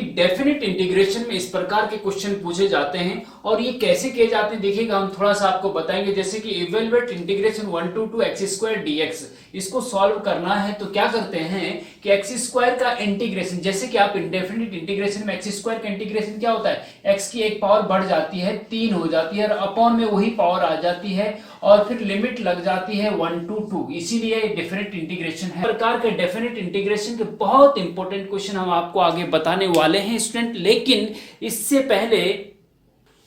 Definite integration में इस प्रकार के क्वेश्चन पूछे जाते हैं और ये कैसे किए जाते हैं देखिएगा, हम थोड़ा सा आपको बताएंगे। जैसे कि evaluate integration 1 to 2 x square dx, इसको सॉल्व करना है तो क्या करते हैं कि एक्स स्क्वायर का इंटीग्रेशन, जैसे कि आप इंडेफिनिट इंटीग्रेशन में एक्स स्क्वायर का इंटीग्रेशन क्या होता है, एक्स की एक पावर बढ़ जाती है 3 हो जाती है और अपॉन में वही पावर आ जाती है और फिर लिमिट लग जाती है 1 to 2, इसीलिए डेफिनेट इंटीग्रेशन है। प्रकार के डेफिनेट इंटीग्रेशन के बहुत इंपॉर्टेंट क्वेश्चन हम आपको आगे बताने वाले हैं स्टूडेंट, लेकिन इससे पहले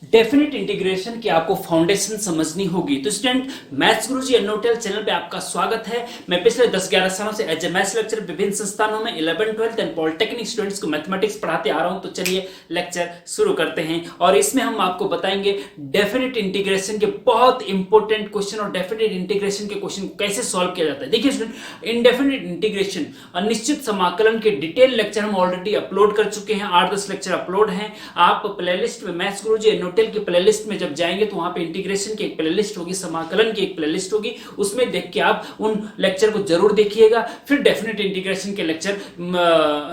डेफिनेट इंटीग्रेशन की आपको फाउंडेशन समझनी होगी। तो स्टूडेंट, मैथ्स गुरुजी एनोटेल चैनल पे आपका स्वागत है। मैं पिछले 10-11 सालों से एज ए मैथ्स लेक्चर विभिन्न संस्थानों में 11th 12th and polytechnic students को मैथमेटिक्स पढ़ाते आ रहा हूं। तो चलिए लेक्चर शुरू करते हैं और इसमें हम आपको बताएंगे डेफिनेट इंटीग्रेशन के बहुत इंपॉर्टेंट क्वेश्चन और डेफिनेट इंटीग्रेशन के क्वेश्चन कैसे सॉल्व किया जाता है। देखिए स्टूडेंट, इनडेफिनेट इंटीग्रेशन अनिश्चित समाकलन के डिटेल लेक्चर हम ऑलरेडी अपलोड कर चुके हैं, 8-10 लेक्चर अपलोड हैं। आप प्लेलिस्ट में मैथ्स गुरुजी होटल की प्लेलिस्ट में जब जाएंगे तो वहां पे इंटीग्रेशन की एक प्लेलिस्ट होगी, समाकलन की एक प्लेलिस्ट होगी, उसमें देख के आप उन लेक्चर को जरूर देखिएगा। फिर डेफिनेट इंटीग्रेशन के लेक्चर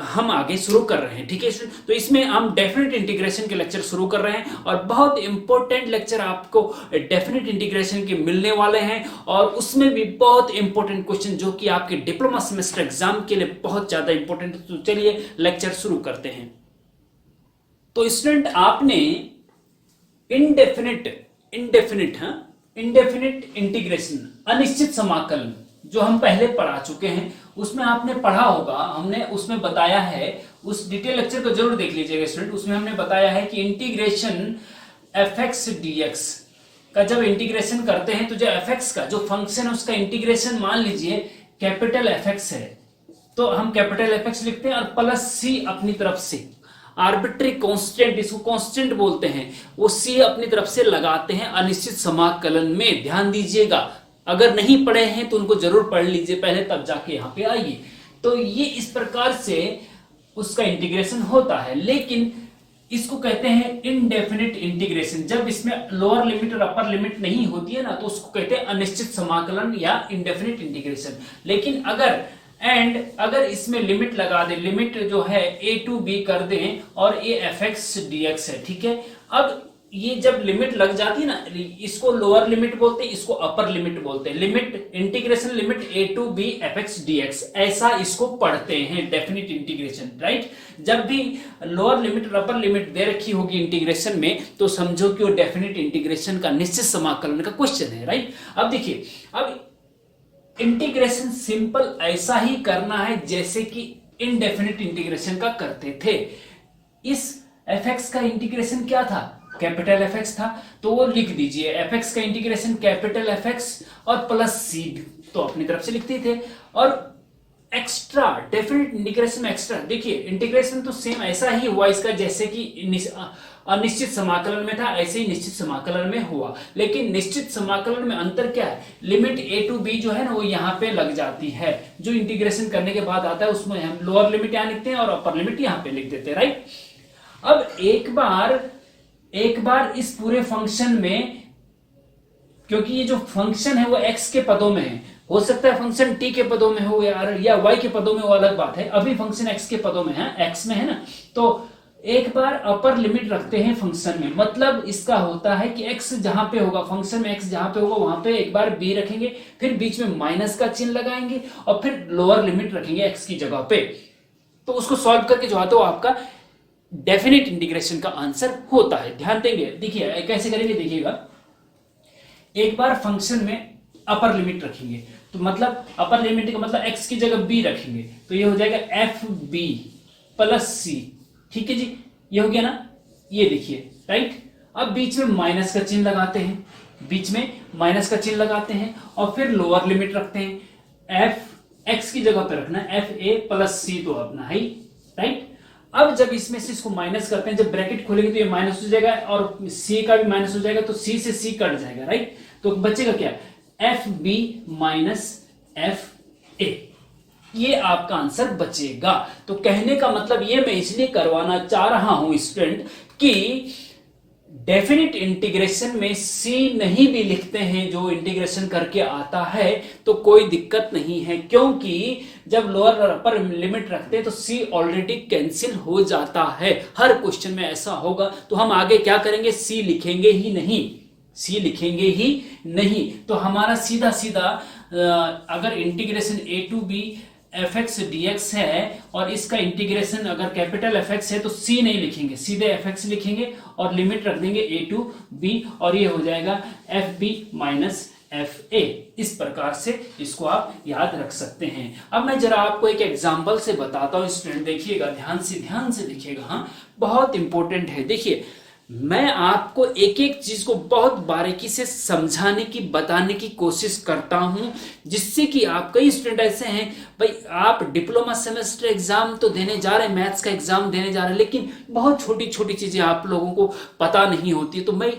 हम आगे शुरू कर रहे हैं, ठीक है। तो इसमें हम डेफिनेट इंटीग्रेशन के लेक्चर शुरू कर रहे हैं और बहुत इंपॉर्टेंट लेक्चर आपको डेफिनेट इंटीग्रेशन के मिलने वाले हैं और उसमें भी बहुत इंपॉर्टेंट क्वेश्चन जो कि आपके डिप्लोमा सेमेस्टर एग्जाम के लिए बहुत ज्यादा इंपॉर्टेंट है। तो चलिए लेक्चर शुरू करते हैं। तो स्टूडेंट, आपने इंडेफिनिट इंटीग्रेशन अनिश्चित समाकलन जो हम पहले पढ़ा चुके हैं उसमें आपने पढ़ा होगा, हमने उसमें बताया है, उस डिटेल लेक्चर को जरूर देख लीजिएगा स्टूडेंट। उसमें हमने बताया है कि इंटीग्रेशन fx dx का जब इंटीग्रेशन करते हैं तो जो fx का जो फंक्शन है उसका इंटीग्रेशन मान लीजिए कैपिटल fx है तो हम कैपिटल fx लिखते हैं और प्लस c अपनी तरफ से आर्बिट्री कांस्टेंट, इसको कांस्टेंट बोलते हैं, वो सी अपनी तरफ से लगाते हैं अनिश्चित समाकलन में। ध्यान दीजिएगा, अगर नहीं पढ़े हैं तो उनको जरूर पढ़ लीजिए पहले, तब जाके यहां पे आइए। तो ये इस प्रकार से उसका इंटीग्रेशन होता है, लेकिन इसको कहते हैं इनडेफिनिट इंटीग्रेशन। जब इसमें लोअर लिमिट और अपर लिमिट नहीं होती है ना तो उसको कहते हैं अनिश्चित समाकलन या इनडेफिनिट इंटीग्रेशन। लेकिन अगर इसमें लिमिट लगा दे, लिमिट जो है a to b कर दें और ये fx dx है, ठीक है। अब ये जब लिमिट लग जाती है ना, इसको लोअर लिमिट बोलते हैं, इसको अपर लिमिट बोलते हैं। Limit integration limit a to b fx dx, ऐसा इसको पढ़ते हैं डेफिनिट इंटीग्रेशन, राइट। जब भी लोअर लिमिट और अपर लिमिट दे रखी होगी इंटीग्रेशन में तो समझो कि वो डेफिनिट इंटीग्रेशन का निश्चित समाकलन का क्वेश्चन है, राइट। अब देखिए, अब इंटीग्रेशन सिंपल ऐसा ही करना है जैसे कि इनडेफिनिट इंटीग्रेशन का करते थे। इस fx का इंटीग्रेशन क्या था, कैपिटल fx था, तो वो लिख दीजिए fx का इंटीग्रेशन कैपिटल fx और प्लस c तो अपनी तरफ से लिखते थे। और एक्स्ट्रा डेफिनेट इंटीग्रेशन में एक्स्ट्रा, देखिए इंटीग्रेशन तो सेम ऐसा ही हुआ इसका जैसे कि अनिश्चित समाकलन में था, ऐसे ही निश्चित समाकलन में हुआ। लेकिन निश्चित समाकलन में अंतर क्या है, लिमिट a to b जो है ना वो यहाँ पे लग जाती है, जो इंटीग्रेशन करने के बाद आता है उसमें हम लोअर लिमिट यहाँ लिखते हैं और अपर लिमिट यहाँ पे लिख देते हैं, राइट। अब एक बार इस पूरे फंक्शन में, क्योंकि ये जो फंक्शन है वो x के पदों में है, हो सकता है फंक्शन t के पदों में हो या y के पदों में, वो अलग बात है। अभी फंक्शन x के पदों में है, x में है ना, तो एक बार अपर लिमिट रखते हैं फंक्शन में, मतलब इसका होता है कि x जहां पे होगा, फंक्शन में x जहां पे होगा वहां पे एक बार b रखेंगे, फिर बीच में माइनस का चिन्ह लगाएंगे और फिर लोअर लिमिट रखेंगे x की जगह पे। तो उसको सॉल्व करके जो आता है वो आपका डेफिनेट इंटीग्रेशन का आंसर होता है। ध्यान देंगे, देखिए कैसे करेंगे, देखिएगा। एक बार फंक्शन में अपर लिमिट रखेंगे तो मतलब अपर लिमिट का मतलब x की जगह b रखेंगे तो ये हो जाएगा fb प्लस c, ठीक है जी, ये हो गया ना, ये देखिए, राइट। अब बीच में माइनस का चिन्ह लगाते हैं, बीच में माइनस का चिन्ह लगाते हैं और फिर लोअर लिमिट रखते हैं, f x की जगह पे रखना है fa प्लस c तो अपना है, राइट। अब जब इसमें से इसको माइनस करते हैं, जब ब्रैकेट खोलेंगे तो ये माइनस हो जाएगा और c का भी माइनस हो जाएगा तो c से c कट जाएगा, राइट। तो बचेगा क्या, fb माइनस fa, ये आपका आंसर बचेगा। तो कहने का मतलब ये मैं इसलिए करवाना चाह रहा हूं स्टूडेंट कि डेफिनिट इंटीग्रेशन में सी नहीं भी लिखते हैं जो इंटीग्रेशन करके आता है तो कोई दिक्कत नहीं है, क्योंकि जब लोअर और अपर लिमिट रखते हैं तो सी ऑलरेडी कैंसिल हो जाता है। हर क्वेश्चन में ऐसा होगा, तो हम आगे क्या करेंगे, सी लिखेंगे ही नहीं, सी लिखेंगे ही नहीं। तो हमारा सीधा सीधा अगर integration a to b f x d x है और इसका इंटीग्रेशन अगर कैपिटल एफ एक्स है तो सी नहीं लिखेंगे, सीधे एफ एक्स लिखेंगे और लिमिट रख देंगे ए टू बी और ये हो जाएगा f b minus f a. इस प्रकार से इसको आप याद रख सकते हैं। अब मैं जरा आपको एक एग्जांपल से बताता हूं स्टूडेंट, देखिएगा ध्यान से देखिएगा, हाँ बहुत इंपॉर्टेंट है। देखिए मैं आपको एक एक चीज को बहुत बारीकी से समझाने की बताने की कोशिश करता हूं, जिससे कि आप, कई स्टूडेंट ऐसे हैं भाई आप डिप्लोमा सेमेस्टर एग्जाम तो देने जा रहे हैं, मैथ्स का एग्जाम देने जा रहे हैं, लेकिन बहुत छोटी छोटी चीजें आप लोगों को पता नहीं होती। तो मैं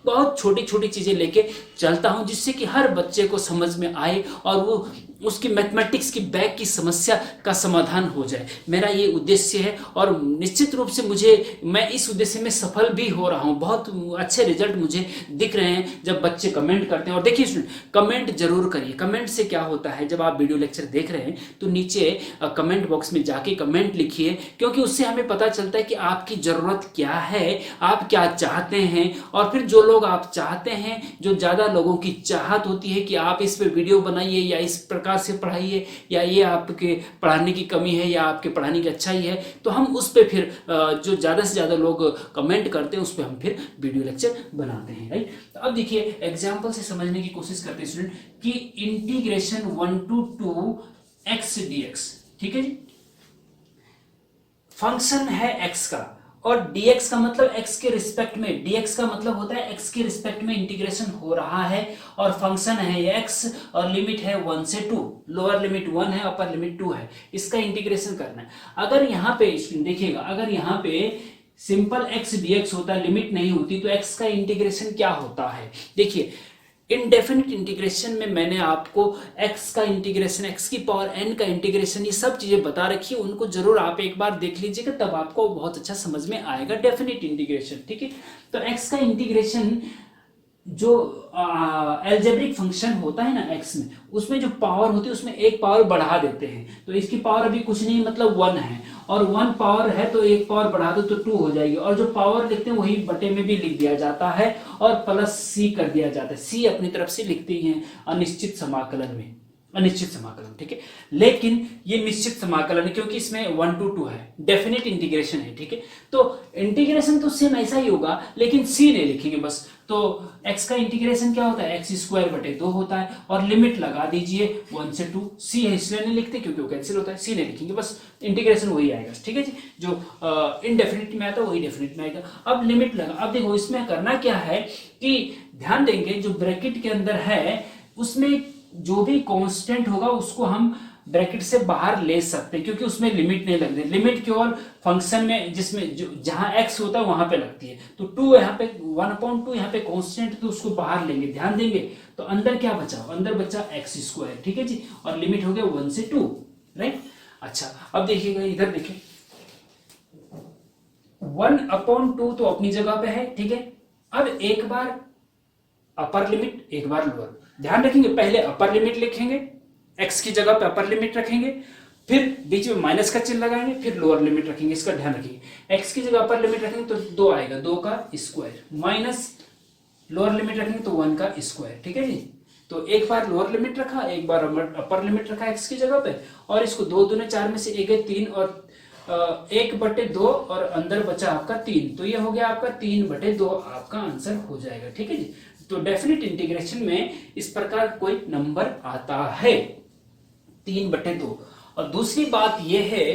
बहुत छोटी छोटी चीजें लेके चलता हूं जिससे कि हर बच्चे को समझ में आए और वो उसकी मैथमेटिक्स की बैक की समस्या का समाधान हो जाए। मेरा ये उद्देश्य है और निश्चित रूप से मैं इस उद्देश्य में सफल भी हो रहा हूँ। बहुत अच्छे रिजल्ट मुझे दिख रहे हैं जब बच्चे कमेंट करते हैं। और देखिए स्टूडेंट, कमेंट जरूर करिए। कमेंट से क्या होता है, जब आप वीडियो लेक्चर देख रहे हैं तो नीचे कमेंट बॉक्स में जाके कमेंट लिखिए, क्योंकि उससे हमें पता चलता है कि आपकी जरूरत क्या है, आप क्या चाहते हैं। और फिर जो लोग आप चाहते हैं, जो ज्यादा लोगों की चाहत होती है कि आप इस पे वीडियो बनाइए या इस प्रकार से पढ़ाइए, या ये आपके पढ़ाने की कमी है या आपके पढ़ाने की अच्छाई है, तो हम उस पे फिर जो ज्यादा से ज्यादा लोग कमेंट करते हैं उस पे हम फिर वीडियो लेक्चर बनाते हैं, राइट। तो अब देखिए एग्जांपल से समझने की कोशिश करते हैं स्टूडेंट कि इंटीग्रेशन 1 to 2 x dx, ठीक है जी। फंक्शन है x का और dx का मतलब x के रिस्पेक्ट में, dx का मतलब होता है x के रिस्पेक्ट में इंटीग्रेशन हो रहा है, और फंक्शन है x और लिमिट है 1 से 2, लोअर लिमिट 1 है, अपर लिमिट 2 है, इसका इंटीग्रेशन करना है। अगर यहाँ पे देखिएगा, अगर यहाँ पे सिंपल x dx होता है, लिमिट नहीं होती, तो x का इंटीग्रेशन क्या होता है। देखिए इनडेफिनिट इंटीग्रेशन में मैंने आपको x का इंटीग्रेशन, x की पावर n का इंटीग्रेशन, ये सब चीजें बता रखी है, उनको जरूर आप एक बार देख लीजिएगा, तब आपको बहुत अच्छा समझ में आएगा डेफिनिट इंटीग्रेशन, ठीक है। तो x का इंटीग्रेशन जो एल्जेब्रिक फंक्शन होता है ना x में, उसमें जो पावर होती है उसमें एक पावर बढ़ा देते हैं, तो इसकी पावर अभी कुछ नहीं मतलब 1 है, और 1 पावर है तो एक पावर बढ़ा दो तो 2 हो जाएगी, और जो पावर लिखते हैं वही बटे में भी लिख दिया जाता है और प्लस c कर दिया जाता है। c अपनी तरफ से लिखते ही हैं अनिश्चित समाकलन में, अनिश्चित समाकलन, ठीक है। लेकिन ये निश्चित समाकलन है क्योंकि इसमें 1 to 2 है, डेफिनेट इंटीग्रेशन है, ठीक है। तो इंटीग्रेशन तो सेम ऐसा ही होगा, लेकिन c नहीं लिखेंगे बस। तो x का इंटीग्रेशन क्या होता है, x²/2 होता है, और लिमिट लगा दीजिए 1 से 2, c है इसलिए नहीं लिखते क्योंकि वो कैंसिल होता है, c नहीं लिखेंगे बस, इंटीग्रेशन वही आएगा, ठीक है जी। जो इनडेफिनिट में आता है वही डेफिनिट में आएगा। अब लिमिट लगा, अब देखो इसमें करना क्या है कि ध्यान देंगे जो ब्रैकेट के अंदर है उसमें जो भी कांस्टेंट होगा उसको हम ब्रैकेट से बाहर ले सकते हैं, क्योंकि उसमें लिमिट नहीं लगती। लिमिट केवल फंक्शन में जिसमें जहां x होता है वहां पे लगती है, तो 2 यहाँ पे 1/2 यहाँ पे कांस्टेंट, तो उसको बाहर लेंगे, ध्यान देंगे। तो अंदर क्या बचा, अंदर बचा x², ठीक है जी, और लिमिट हो गया 1 से 2, राइट। अच्छा अब देखिएगा इधर देखिए 1/2 तो अपनी जगह पे है, ठीक है। अब एक बार अपर लिमिट, एक बार लोअर, ध्यान रखेंगे पहले अपर लिमिट लिखेंगे, x की जगह पे अपर लिमिट रखेंगे, फिर बीच में माइनस का चिन्ह लगाएंगे, फिर लोअर लिमिट रखेंगे, इसका ध्यान रखिए। x की जगह अपर लिमिट रखेंगे तो 2 आएगा, 2 का स्क्वायर, माइनस लोअर लिमिट रखेंगे तो 1 का स्क्वायर, ठीक है जी। तो एक बार लोअर लिमिट रखा, एक बार अपर लिमिट रखा x की जगह पे, और इसको 2 दूने 4 में से 1 है 3, और 1/2 और अंदर बचा आपका 3, तो ये हो गया आपका 3/2, आपका आंसर हो जाएगा, ठीक है जी। तो डेफिनेट इंटीग्रेशन में इस प्रकार कोई नंबर आता है 3/2। और दूसरी बात यह है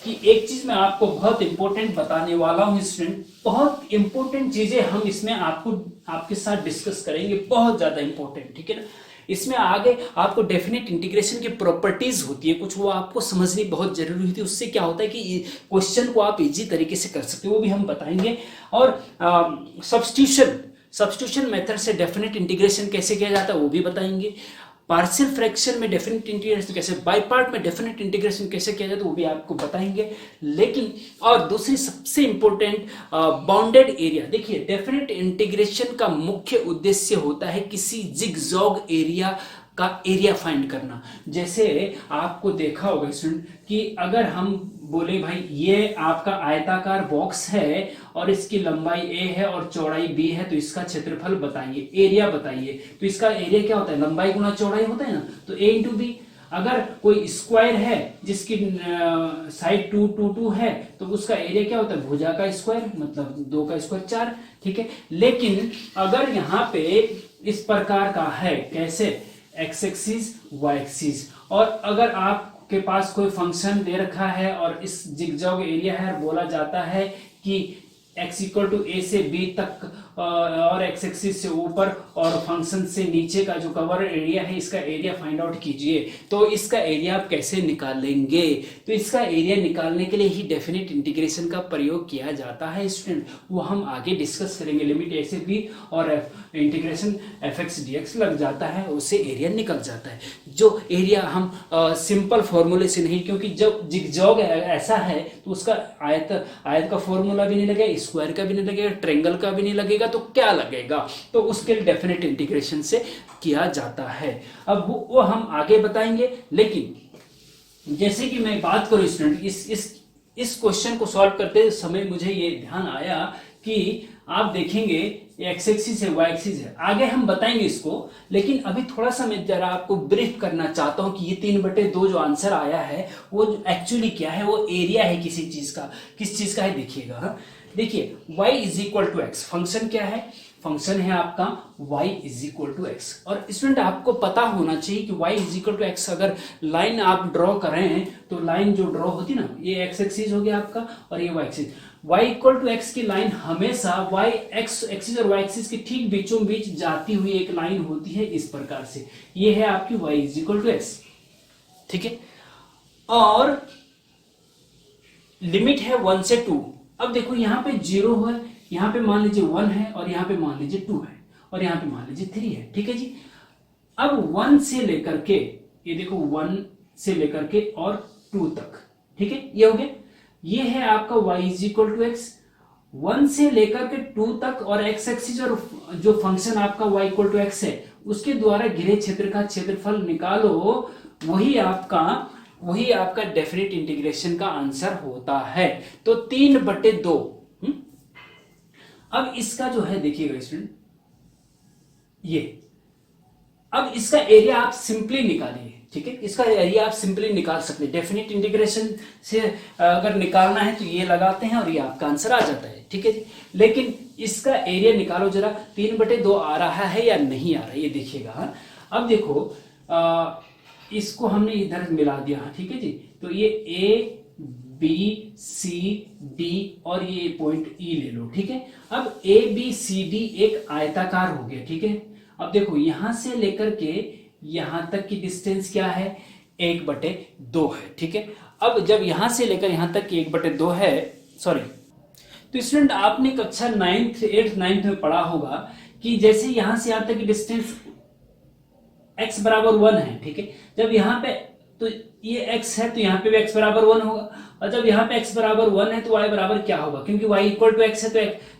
कि एक चीज मैं आपको बहुत इंपॉर्टेंट बताने वाला हूं स्टूडेंट, बहुत इंपॉर्टेंट चीजें हम इसमें आपके साथ डिस्कस करेंगे, बहुत ज्यादा इंपॉर्टेंट, ठीक है ना। इसमें आगे आपको डेफिनेट इंटीग्रेशन की प्रॉपर्टीज होती है कुछ, वो आपको समझनी बहुत जरूरी होती है। उससे क्या होता है कि क्वेश्चन को आप इजी तरीके से कर सकते हो, वो भी हम बताएंगे। और सब्स्टिट्यूशन मेथड से डेफिनेट इंटीग्रेशन कैसे किया जाता है वो भी बताएंगे। पार्शियल फ्रैक्शन में डेफिनेट इंटीग्रेशन कैसे, बाय पार्ट में डेफिनेट इंटीग्रेशन कैसे किया जाए तो वो भी आपको बताएंगे। लेकिन और दूसरी सबसे इंपॉर्टेंट बाउंडेड एरिया, देखिए डेफिनेट इंटीग्रेशन का मुख्य उद्देश्य होता है किसी जिगजॉग एरिया का एरिया फाइंड करना। जैसे आपको देखा होगा स्टूडेंट कि अगर हम बोले भाई ये आपका आयताकार बॉक्स है और इसकी लंबाई a है और चौड़ाई b है, तो इसका क्षेत्रफल बताइए, एरिया बताइए। तो इसका एरिया क्या होता है, लंबाई गुना चौड़ाई होता है ना, तो a इंटू बी। अगर कोई स्क्वायर है जिसकी साइड 2 2 2 है तो उसका एरिया क्या होता है, भुजा का स्क्वायर, मतलब 2 का स्क्वायर 4, ठीक है। लेकिन अगर यहाँ पे इस प्रकार का है, कैसे, एक्स एक्सिस वाई एक्सिस, और अगर आपके पास कोई फंक्शन दे रखा है और इस जिगजॉग एरिया है, बोला जाता है कि x इक्वल टू ए से b तक और x एक्सिस से ऊपर और फंक्शन से नीचे का जो कवर एरिया है इसका एरिया फाइंड आउट कीजिए, तो इसका एरिया आप कैसे निकालेंगे। तो इसका एरिया निकालने के लिए ही डेफिनेट इंटीग्रेशन का प्रयोग किया जाता है स्टूडेंट, वो हम आगे डिस्कस करेंगे। लिमिट a से b और इंटीग्रेशन fx dx लग जाता है, उससे एरिया निकल जाता है। जो एरिया हम सिंपल फॉर्मूले से नहीं, क्योंकि जब जिगजॉग ऐसा है तो उसका आयत का फॉर्मूला भी नहीं लगेगा, स्क्वायर का भी नहीं लगेगा, ट्रायंगल का भी नहीं लगेगा, तो क्या लगेगा, तो उसके लिए डेफिनेट इंटीग्रेशन से किया जाता है। अब वो हम आगे बताएंगे। लेकिन जैसे कि मैं बात करूं स्टूडेंट, इस क्वेश्चन को सॉल्व करते समय मुझे ये ध्यान आया कि आप देखेंगे एक्स एक्सिस है, वाई एक्सिस है, आगे हम बताएंगे इसको, लेकिन अभी थोड़ा सा मैं जरा आपको ब्रीफ करना चाहता हूं कि ये 3/2 जो आंसर आया है वो एक्चुअली क्या है, वो एरिया है किसी चीज का, किस चीज का है देखिएगा। हाँ देखिए y is equal to x, function क्या है, फंक्शन है आपका y is equal to x. और स्टूडेंट आपको पता होना चाहिए कि y is equal to x, अगर लाइन आप ड्रॉ करें तो लाइन जो ड्रॉ होती ना, ये x एक्सिस हो गया आपका और ये y axis, y equal to x की लाइन हमेशा y एक्स एक्सिस और y एक्सिस के ठीक बीचों बीच जाती हुई एक लाइन होती है इस प्रकार से, ये है आपकी y is equal to x, ठीक है। और लिमिट है 1 से 2। अब देखो यहाँ पे 0 है, यहाँ पे मान लीजिए 1 है और यहाँ पे मान लीजिए 2 है और यहाँ पे मान लीजिए 3 है, ठीक है जी। अब 1 से लेकर के, ये देखो 1 से लेकर के और 2 तक, ठीक है, ये हो गया, ये है आपका y is equal to x. 1 से लेकर के 2 तक और x एक्सिस और जो फंक्शन आपका y इक्वल टू एक्स है उसके द्वारा घिरे क्षेत्र का क्षेत्रफल निकालो, वही आपका डेफिनेट इंटीग्रेशन का आंसर होता है। तो 3/2। अब इसका जो है देखिएगा स्टूडेंट, ये अब इसका एरिया आप सिंपली निकालिए, ठीक है, इसका एरिया आप सिंपली निकाल सकते हैं। डेफिनेट इंटीग्रेशन से अगर निकालना है तो ये लगाते हैं और ये आपका आंसर आ जाता है, ठीक है जी। लेकिन इसका एरिया निकालो जरा, 3/2 आ रहा है या नहीं आ रहा है ये देखिएगा। हाँ अब देखो इसको हमने इधर मिला दिया, ठीक है जी। तो ये A B C D और ये पॉइंट E ले लो, ठीक है। अब A B C D एक आयताकार हो गया, ठीक है। अब देखो यहां से लेकर के यहां तक की डिस्टेंस क्या है, 1/2 है, ठीक है। अब जब यहां से लेकर यहां तक की 1/2 है, सॉरी, तो स्टूडेंट आपने कक्षा 9th 8th 9th में पढ़ा होगा कि जैसे यहां से यहां तक की डिस्टेंस x बराबर 1 है, ठीक है। जब यहाँ पे तो ये x है तो यहाँ पे भी x बराबर 1 होगा, और जब यहाँ पे x बराबर 1 है तो y बराबर क्या होगा, क्योंकि y इक्वल टू x है तो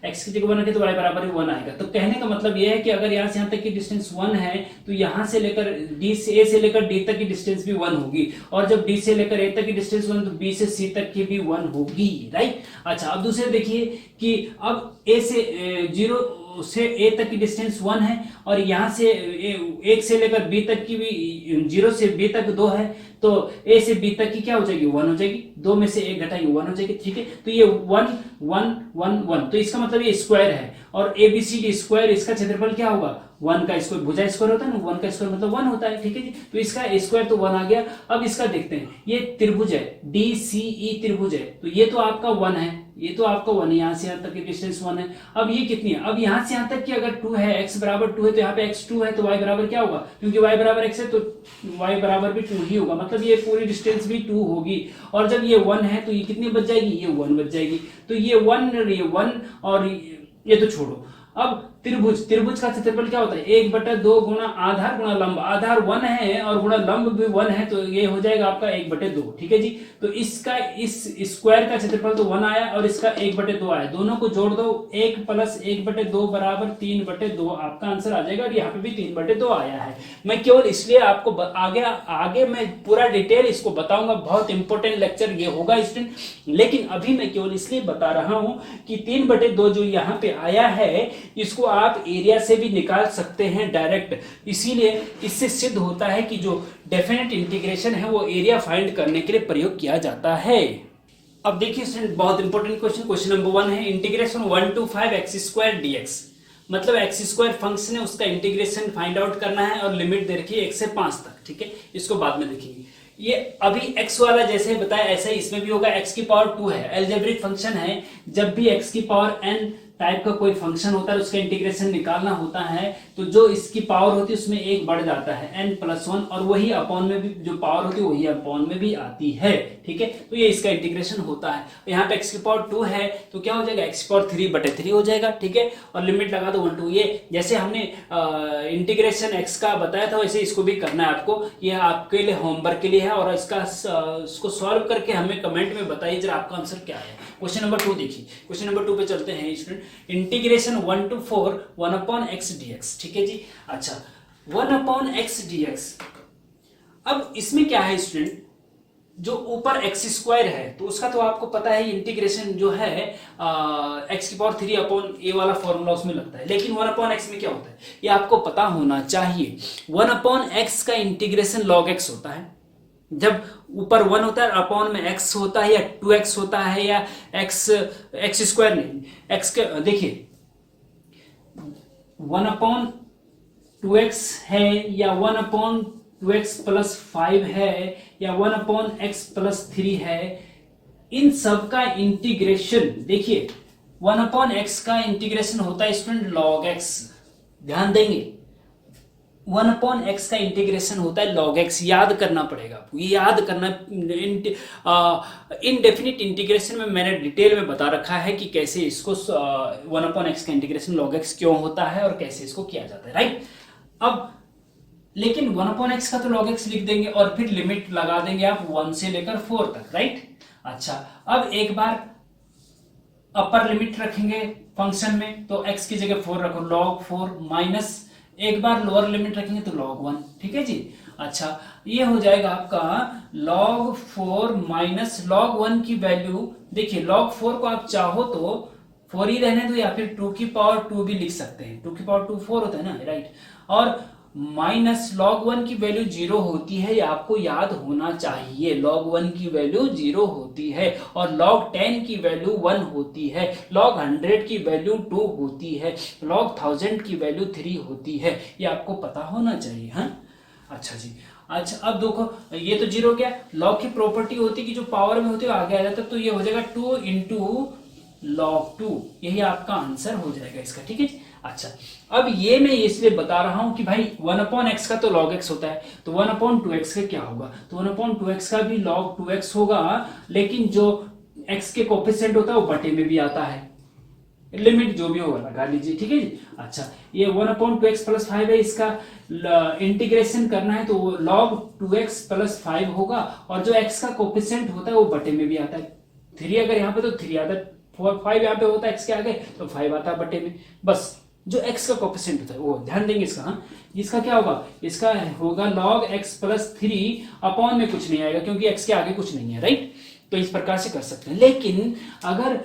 x की जगह 1 रखे तो y बराबर 1 आएगा। तो कहने का मतलब ये है कि अगर यहाँ से यहाँ तक की डिस्टेंस 1 है तो यहाँ से लेकर a से लेकर d तक की डिस्टेंस भी 1 होगी, और जब d से लेकर a तक की डिस्टेंस 1 तो b से c तक की भी 1 होगी, राइट। अच्छा अब दूसरे देखिए कि अब a से 0 से a तक की डिस्टेंस 1 है और यहाँ से 1 से लेकर b तक की भी 0 से b तक 2 है, तो a से b तक की क्या हो जाएगी, 1 हो जाएगी, 2 में से 1 घटाएंगे 1 हो जाएगी, ठीक है। तो ये 1 1 1 1, तो इसका मतलब ये स्क्वायर है, और ABCD स्क्वायर इसका क्षेत्रफल क्या होगा, 1 का स्क्वायर, भुजा स्क्वायर होता है ना, 1 का स्क्वायर मतलब 1 होता है, ठीक है जी। तो इसका स्क्वायर तो 1 आ गया। अब इसका देखते हैं, ये त्रिभुज है, DCE त्रिभुज है, तो ये तो आपका 1 है, ये तो आपका 1 है, यहाँ से यहाँ तक की डिस्टेंस 1 है। अब ये कितनी है, अब यहाँ से यहाँ तक की अगर 2 है, x बराबर 2 है तो यहाँ पे x 2 है तो y बराबर क्या होगा, क्योंकि y बराबर x है तो y बराबर भी 2 ही होगा, मतलब ये पूरी डिस्टेंस भी 2 होगी। और जब ये 1 है तो ये कितनी बच जाएगी, ये 1 बच जाएगी। तो ये 1 और ये 1 और ये तो छोड़ो। अब त्रिभुज का क्षेत्रफल क्या होता है, 1/2 गुणा आधार गुणा लंब, आधार 1 है और गुणा लंब भी 1 है, तो ये हो जाएगा आपका 1/2। ठीक है जी। तो इसका इस स्क्वायर का क्षेत्रफल तो 1 आया और इसका 1/2 आया, दोनों को जोड़ दो, 1 + 1/2 बराबर 3/2, आपका आंसर आ जाएगा। और यहाँ पे भी 3/2 आया है। मैं केवल इसलिए आपको आगे मैं पूरा डिटेल इसको बताऊंगा, बहुत इंपॉर्टेंट लेक्चर ये होगा स्टूडेंट, लेकिन अभी मैं केवल इसलिए बता रहा हूं कि 3/2 जो यहाँ पे आया है, इसको आप एरिया से भी निकाल सकते हैं डायरेक्ट। इसीलिए इससे सिद्ध होता है कि जो डेफिनेट इंटीग्रेशन है वो एरिया फाइंड करने के लिए प्रयोग किया जाता है। अब देखिए स्टूडेंट, बहुत इंपॉर्टेंट क्वेश्चन नंबर 1 है, इंटीग्रेशन 1 to 5x² dx। मतलब x² फंक्शन है, उसका इंटीग्रेशन फाइंड आउट करना है और लिमिट दे रखी है 1 से 5 तक। ठीक है, इसको बाद में देखेंगे। ये अभी x वाला जैसे बताया ऐसे ही इसमें भी होगा। x की पावर 2 है, एल्जेब्रिक फंक्शन है। जब भी x की पावर n टाइप का कोई फंक्शन होता है उसका इंटीग्रेशन निकालना होता है, तो जो इसकी पावर होती है उसमें एक बढ़ जाता है n+1, और वही अपॉन में भी जो पावर होती है वही अपॉन में भी आती है। ठीक है, तो ये इसका इंटीग्रेशन होता है। यहाँ पे x की पावर 2 है तो क्या हो जाएगा, x की पावर 3/3 हो जाएगा। ठीक है, और लिमिट लगा दो 1 to, ये जैसे हमने इंटीग्रेशन x का बताया था वैसे इसको भी करना है आपको। ये आपके लिए होमवर्क के लिए है, और इसको सॉल्व करके हमें कमेंट में बताइए जरा आपका आंसर क्या है। क्वेश्चन नंबर 2 देखिए, क्वेश्चन नंबर 2 पे चलते हैं student. Integration 1 to 4 1/x dx। ठीक है जी। अच्छा, 1/x dx। अब इसमें क्या है स्टूडेंट, जो ऊपर x² है तो उसका तो आपको पता है इंटीग्रेशन जो है x की पावर 3/a वाला फॉर्मूला उसमें लगता है, लेकिन 1/x में क्या होता है ये आपको पता होना चाहिए। 1/x का इंटीग्रेशन log x होता है। जब ऊपर 1 होता है अपॉन में x होता है, या 2x होता है, या x² नहीं, x के देखिए 1/2x है, या 1/2x + 5 है, या 1/x + 3 है। इन सब का इंटीग्रेशन देखिए 1/x का इंटीग्रेशन होता है स्टूडेंट log x। ध्यान देंगे 1/x का इंटीग्रेशन होता है log x, याद करना पड़ेगा आपको, ये याद करना। इनडेफिनिट इंटीग्रेशन में मैंने डिटेल में बता रखा है कि कैसे इसको 1/x का इंटीग्रेशन log x क्यों होता है और कैसे इसको किया जाता है, राइट। अब लेकिन 1/x का तो log x लिख देंगे और फिर लिमिट लगा देंगे आप 1 से लेकर 4 तक, राइट। अच्छा, अब एक बार अपर लिमिट रखेंगे फंक्शन में तो x की जगह 4 रखो, log 4 माइनस एक बार लोअर लिमिट रखेंगे तो log 1। ठीक है जी। अच्छा, ये हो जाएगा आपका log 4 माइनस log 1 की वैल्यू। देखिए log 4 को आप चाहो तो 4 ही रहने दो, या फिर 2 की पावर 2 भी लिख सकते हैं। 2 की पावर 2 4 होता है ना, राइट। और माइनस log 1 की वैल्यू 0 होती है, ये आपको याद होना चाहिए। log 1 की वैल्यू 0 होती है, और log 10 की वैल्यू 1 होती है, log 100 की वैल्यू 2 होती है, log 1000 की वैल्यू 3 होती है। ये आपको पता होना चाहिए। हाँ, अच्छा जी। अच्छा, अब देखो ये तो 0 हो गया। log की प्रॉपर्टी होती है कि जो पावर में होती है आगे आ जाता है, तो ये हो जाएगा 2 × log 2। यही आपका आंसर हो जाएगा इसका। ठीक है। अच्छा, अब ये मैं इसलिए बता रहा हूं कि भाई 1/x का तो log x होता है, तो 1/2x का क्या होगा, तो 1/2x का भी log 2x होगा, लेकिन जो x के कोफिशिएंट होता है वो बटे में भी आता है। लिमिट जो भी होगा लगा लीजिए। ठीक है जी। अच्छा, ये 1/2x + 5 है, इसका इंटीग्रेशन करना है तो log 2x + 5 होगा, और जो x का कोफिशिएंट होता है वो बटे में भी आता है। 3 अगर यहाँ पे तो 3 आता है, 5 यहाँ पे होता है x के आगे तो 5 आता है बटे में। बस जो x का कोफिशिएंट होता है वो ध्यान देंगे इसका। हाँ, इसका क्या होगा, इसका होगा log x + 3 अपॉन में कुछ नहीं आएगा क्योंकि x के आगे कुछ नहीं है, राइट। तो इस प्रकार से कर सकते हैं। लेकिन अगर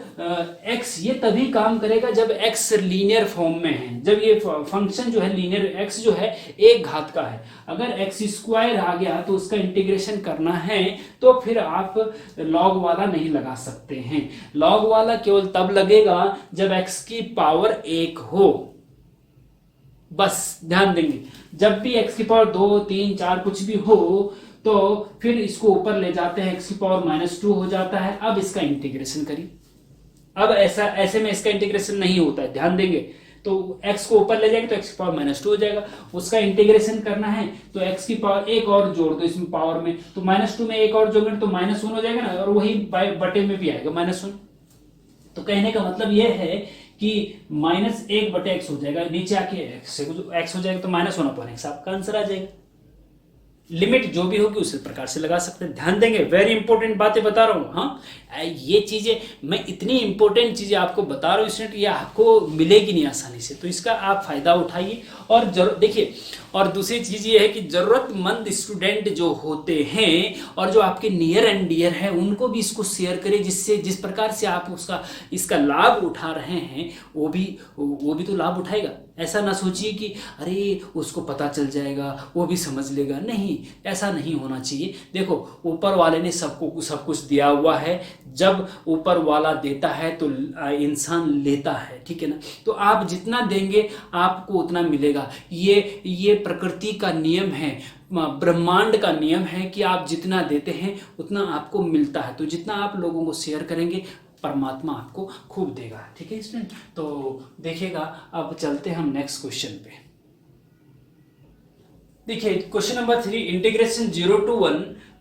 x ये तभी काम करेगा जब x लीनियर फॉर्म में है, जब ये फंक्शन जो है लीनियर, x जो है एक घात का है। अगर x² आ गया तो उसका इंटीग्रेशन करना है तो फिर आप log वाला नहीं लगा सकते हैं। log वाला केवल तब लगेगा जब x की पावर 1 हो। बस ध्यान देंगे, जब भी x की पावर 2 3 4 कुछ भी हो तो फिर इसको ऊपर ले जाते हैं, x की पावर -2 हो जाता है। अब इसका इंटीग्रेशन करिए। अब ऐसे में इसका इंटीग्रेशन नहीं होता है, ध्यान देंगे। तो x को ऊपर ले जाएंगे तो x की पावर -2 हो जाएगा। उसका इंटीग्रेशन करना है तो x की पावर 1 और जोड़ दो इसमें पावर में, तो -2 में 1 और जोड़ेंगे तो -1 हो जाएगा ना, और वही बटे में भी आएगा -1। तो कहने का मतलब यह है कि -1/x हो जाएगा, नीचे आके x हो जाएगा तो -1/x आपका आंसर आ जाएगा। लिमिट जो भी होगी उसी प्रकार से लगा सकते हैं। ध्यान देंगे, वेरी इंपॉर्टेंट बातें बता रहा हूँ। हाँ, ये चीजें मैं इतनी इंपॉर्टेंट चीजें आपको बता रहा हूँ स्टूडेंट, ये आपको मिलेगी नहीं आसानी से, तो इसका आप फायदा उठाइए। और देखिए, और दूसरी चीज ये है कि जरूरतमंद स्टूडेंट जो होते हैं और जो आपके नियर एंड डियर हैं उनको भी इसको शेयर करें, जिससे जिस प्रकार से आप इसका लाभ उठा रहे हैं वो भी तो लाभ उठाएगा। ऐसा ना सोचिए कि अरे उसको पता चल जाएगा वो भी समझ लेगा, नहीं, ऐसा नहीं होना चाहिए। देखो, ऊपर वाले ने सबको सब कुछ दिया हुआ है, जब ऊपर वाला देता है तो इंसान लेता है, ठीक है ना। तो आप जितना देंगे आपको उतना मिलेगा, ये प्रकृति का नियम है, ब्रह्मांड का नियम है कि आप जितना देते हैं उतना आपको मिलता है। तो जितना आप लोगों को शेयर करेंगे परमात्मा आपको खूब देगा, ठीक है स्टूडेंट। तो देखिएगा, अब चलते हैं हम नेक्स्ट क्वेश्चन पे। देखिए question number 3, integration 0 to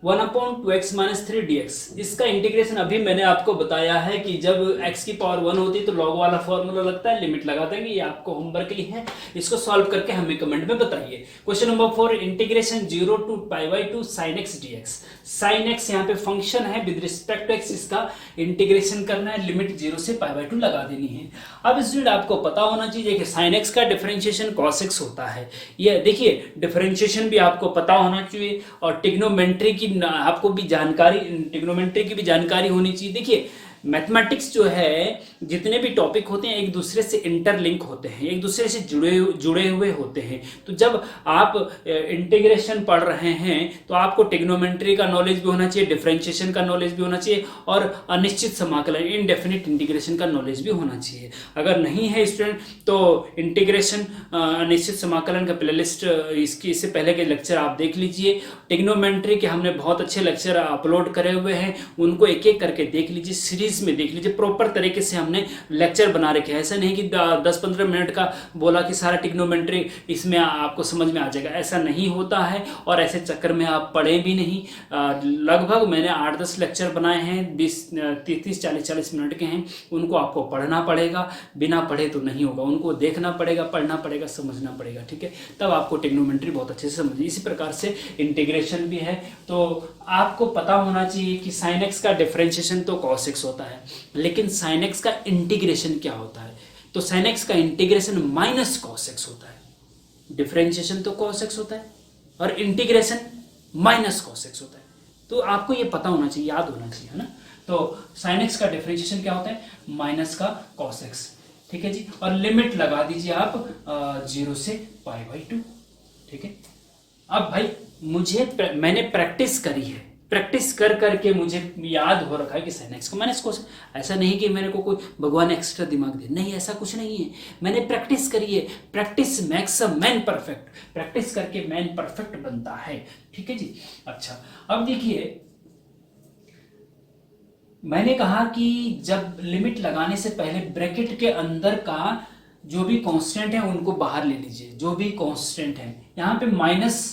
1/2x - 3dx। इसका इंटीग्रेशन अभी मैंने आपको बताया है कि जब x की पावर 1 होती है तो log वाला फॉर्मूला लगता है, लिमिट लगा देंगे। ये आपको होमवर्क के लिए है, इसको सॉल्व करके हमें कमेंट में बताइए। Question number 4, integration 0 to π/2 sin x dx। sin x यहाँ पे फंक्शन है, विद रिस्पेक्ट टू x इसका इंटीग्रेशन करना है, लिमिट 0 से π/2 लगा देनी है। अब स्टूडेंट आपको पता होना चाहिए कि sin x का डिफरेंशिएशन cos x होता है। ये देखिए, डिफरेंशिएशन भी आपको पता होना चाहिए और ट्रिग्नोमेट्री की आपको भी जानकारी, ट्रिग्नोमेट्री की भी जानकारी होनी चाहिए। देखिए, मैथमेटिक्स जो है, जितने भी टॉपिक होते हैं एक दूसरे से इंटरलिंक होते हैं, एक दूसरे से जुड़े हुए होते हैं। तो जब आप इंटीग्रेशन पढ़ रहे हैं तो आपको ट्रिग्नोमेट्री का नॉलेज भी होना चाहिए, डिफरेंशिएशन का नॉलेज भी होना चाहिए और अनिश्चित समाकलन, इनडेफिनिट इंटीग्रेशन का नॉलेज भी होना चाहिए। अगर नहीं है स्टूडेंट तो इंटीग्रेशन, अनिश्चित समाकलन का प्लेलिस्ट इससे पहले के लेक्चर आप देख लीजिए। ट्रिग्नोमेट्री के हमने बहुत अच्छे लेक्चर अपलोड करे हुए हैं, उनको एक एक करके देख लीजिए, सीरीज में देख लीजिए। प्रॉपर तरीके से हमने लेक्चर बना रखे हैं, ऐसा नहीं कि 10-15 मिनट का बोला कि सारा ट्रिग्नोमेट्री इसमें आपको समझ में आ जाएगा, ऐसा नहीं होता है। और ऐसे चक्कर में आप पढ़े भी नहीं। लगभग मैंने 8-10 लेक्चर बनाए हैं, 30-40 मिनट के हैं, उनको आपको पढ़ना पड़ेगा, बिना पढ़े तो नहीं होगा, उनको देखना पड़ेगा, पढ़ना पड़ेगा, समझना पड़ेगा, ठीक है, तब आपको ट्रिग्नोमेट्री बहुत अच्छे से समझिए। इसी प्रकार से इंटीग्रेशन भी है, तो आपको पता होना चाहिए कि sin x का डिफरेंशिएशन तो cos x होता है, लेकिन sin x का इंटीग्रेशन क्या होता है? तो sin x का इंटीग्रेशन माइनस cos x होता है। डिफरेंशिएशन तो cos x होता है और इंटीग्रेशन माइनस cos x होता है। तो आपको ये पता होना चाहिए, याद होना चाहिए, है ना। तो sin x का डिफरेंशिएशन क्या होता है? माइनस का cos x, ठीक है जी। और लिमिट लगा दीजिए आप 0 से π/2, ठीक है। अब भाई मैंने प्रैक्टिस करी है, प्रैक्टिस कर करके मुझे याद हो रखा है कि sin x को माइनस cos। ऐसा नहीं कि मेरे को कोई भगवान एक्स्ट्रा दिमाग दे, नहीं, ऐसा कुछ नहीं है। मैंने प्रैक्टिस करी है, practice makes a man perfect, practice करके मैन परफेक्ट बनता है, ठीक है जी। अच्छा, अब देखिए, मैंने कहा कि जब लिमिट लगाने से पहले ब्रैकेट के अंदर का जो भी कांस्टेंट है उनको बाहर ले लीजिए। जो भी कांस्टेंट है, यहाँ पे माइनस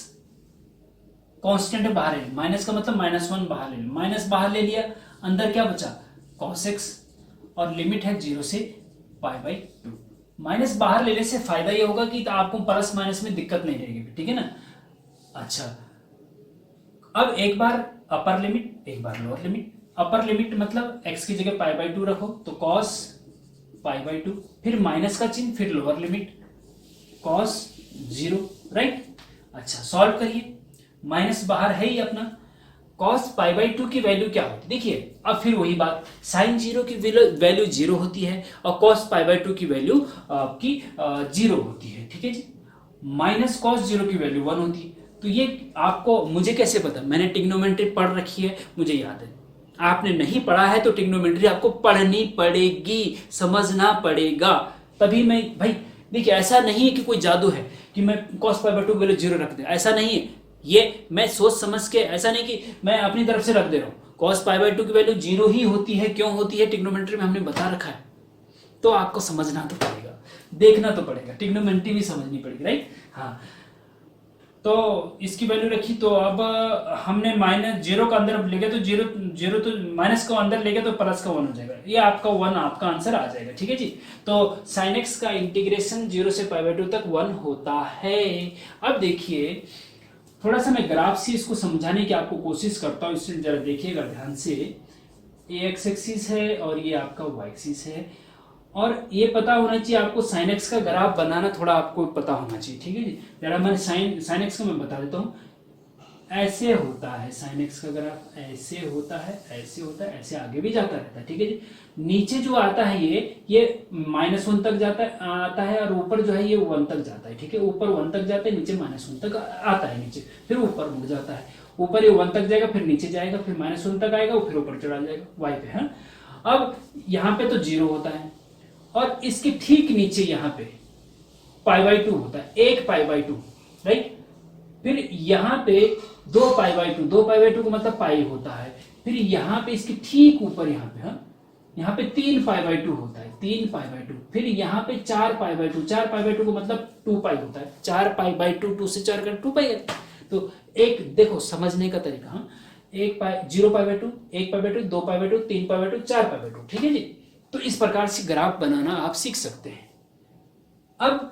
कांस्टेंट बाहर है, माइनस का मतलब -1 बाहर ले लिया, माइनस बाहर ले लिया, अंदर क्या बचा? cos x, और लिमिट है 0 से π/2। माइनस बाहर लेने से फायदा ये होगा कि आपको प्लस माइनस में दिक्कत नहीं रहेगी, ठीक है ना। अच्छा, अब एक बार अपर लिमिट, एक बार लोअर लिमिट। अपर लिमिट मतलब x की जगह π/2 रखो तो cos π/2, फिर माइनस का चिन्ह, फिर लोअर लिमिट cos 0, राइट। अच्छा, सॉल्व करिए, माइनस बाहर है ही अपना। cos π/2 की वैल्यू क्या होती है? देखिए, अब फिर वही बात, sin 0 की वैल्यू 0 होती है और cos π/2 की वैल्यू आपकी 0 होती है, ठीक है जी। माइनस cos 0 की वैल्यू 1 होती है। तो ये आपको, मुझे कैसे पता? मैंने ट्रिग्नोमेट्री पढ़ रखी है, मुझे याद है। आपने नहीं पढ़ा है तो ट्रिग्नोमेट्री आपको पढ़नी पड़ेगी, समझना पड़ेगा, तभी मैं, भाई देखिए, ऐसा नहीं है कि कोई जादू है कि मैं cos π/2 की वैल्यू 0 रख दे, ऐसा नहीं है। ये मैं सोच समझ के, ऐसा नहीं कि मैं अपनी तरफ से रख दे रहा हूँ। cos π/2 की वैल्यू 0 ही होती है। क्यों होती है? ट्रिग्नोमेट्री में हमने बता रखा है। तो आपको समझना तो पड़ेगा, देखना तो पड़ेगा, ट्रिग्नोमेट्री भी समझनी पड़ेगी, राइट। हाँ, तो इसकी वैल्यू रखी, तो अब हमने माइनस जीरो का अंदर लेंगे तो जीरो जीरो, तो माइनस को अंदर लेंगे तो प्लस का 1 हो जाएगा, ये आपका 1 आपका आंसर आ जाएगा। ठीक है जी। तो sin x का इंटीग्रेशन 0 से π/2 तक 1 होता है। अब देखिए थोड़ा सा मैं ग्राफ से इसको समझाने की आपको कोशिश करता हूँ, इससे जरा देखिएगा ध्यान से। ये x एक्सिस है और ये आपका y एक्सिस है, और ये पता होना चाहिए आपको sin x का ग्राफ बनाना थोड़ा आपको पता होना चाहिए। ठीक है जी। जरा मैं sin x का मैं बता देता हूँ। ऐसे होता है sin x का ग्राफ, ऐसे होता है, ऐसे होता है, ऐसे आगे भी जाता रहता है। ठीक है जी। नीचे जो आता है ये -1 तक आता है, और ऊपर जो है ये 1 तक जाता है। ठीक है, ऊपर 1 तक जाता है, नीचे -1 तक आता है, नीचे फिर ऊपर मुड़ जाता है। ऊपर ये 1 तक जाएगा, फिर नीचे जाएगा, फिर -1 तक आएगा, फिर ऊपर चढ़ा जाएगा y पे है। अब यहाँ पे तो 0 होता है, और इसके ठीक नीचे यहाँ पे π/2 होता है, 1 π/2, राइट। फिर यहाँ पे 2 π/2, 2 π/2 का मतलब पाई होता है। फिर यहाँ पे इसके ठीक ऊपर यहाँ पे, हाँ, यहाँ पे 3 π/2 होता है, 3 π/2। फिर यहाँ पे 4 π/2, 4 π/2 का मतलब 2 पाई होता है, 4 π/2, 2 से 4 कर 2 पाई है। तो एक देखो समझने का तरीका, हाँ, 0 π/2, 1 π/2, 2 π/2, 3 π/2, 4 π/2। ठीक है जी। तो इस प्रकार से ग्राफ बनाना आप सीख सकते हैं। अब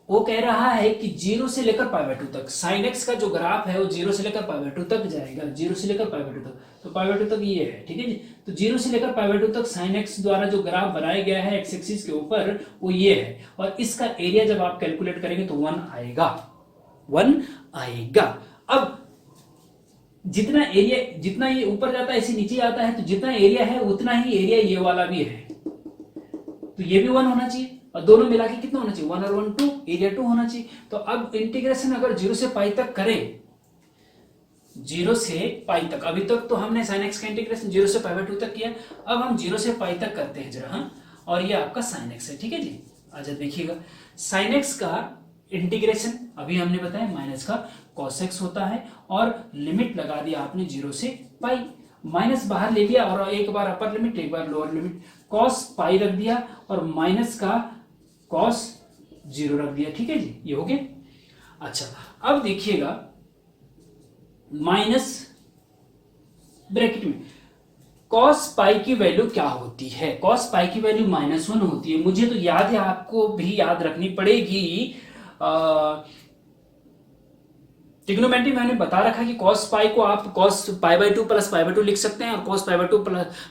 वो कह रहा है कि 0 से लेकर π/2 तक sin x का जो ग्राफ है वो 0 से लेकर π/2 तक जाएगा, 0 से लेकर π/2 तक, तो π/2 तक ये है। ठीक है जी। तो 0 से लेकर π/2 तक sin x द्वारा जो ग्राफ बनाया गया है x एक्सिस के ऊपर वो ये है, और इसका एरिया जब आप कैलकुलेट करेंगे तो 1 आएगा, 1 आएगा। अब जितना ये ऊपर जाता है ऐसे नीचे आता है, तो जितना एरिया है उतना ही एरिया ये वाला भी है, तो ये भी 1 होना चाहिए, और दोनों मिला के कितना होना चाहिए, 1 और 1 2, एरिया 2 होना चाहिए। तो अब इंटीग्रेशन अगर 0 से पाई तक करें, 0 से पाई तक, अभी तक तो हमने sin x का इंटीग्रेशन 0 से π/2 तक किया, अब हम 0 से पाई तक करते हैं जरा, हाँ, और ये आपका sin x है। ठीक है जी। अच्छा देखिएगा, sin x का इंटीग्रेशन अभी हमने बताया माइनस का cos x होता है, और लिमिट लगा दिया आपने 0 से पाई, माइनस बाहर ले लिया, और एक बार अपर लिमिट एक बार लोअर लिमिट, cos पाई रख दिया, और माइनस का cos 0 रख दिया। ठीक है जी, ये हो गया। अच्छा अब देखिएगा, माइनस ब्रैकेट में cos पाई की वैल्यू क्या होती है, cos पाई की वैल्यू -1 होती है। मुझे तो याद है, आपको भी याद रखनी पड़ेगी। ट्रिग्नोमेट्री में मैंने बता रखा है कि cos पाई को आप cos π/2 प्लस π/2 लिख सकते हैं, और cos π/2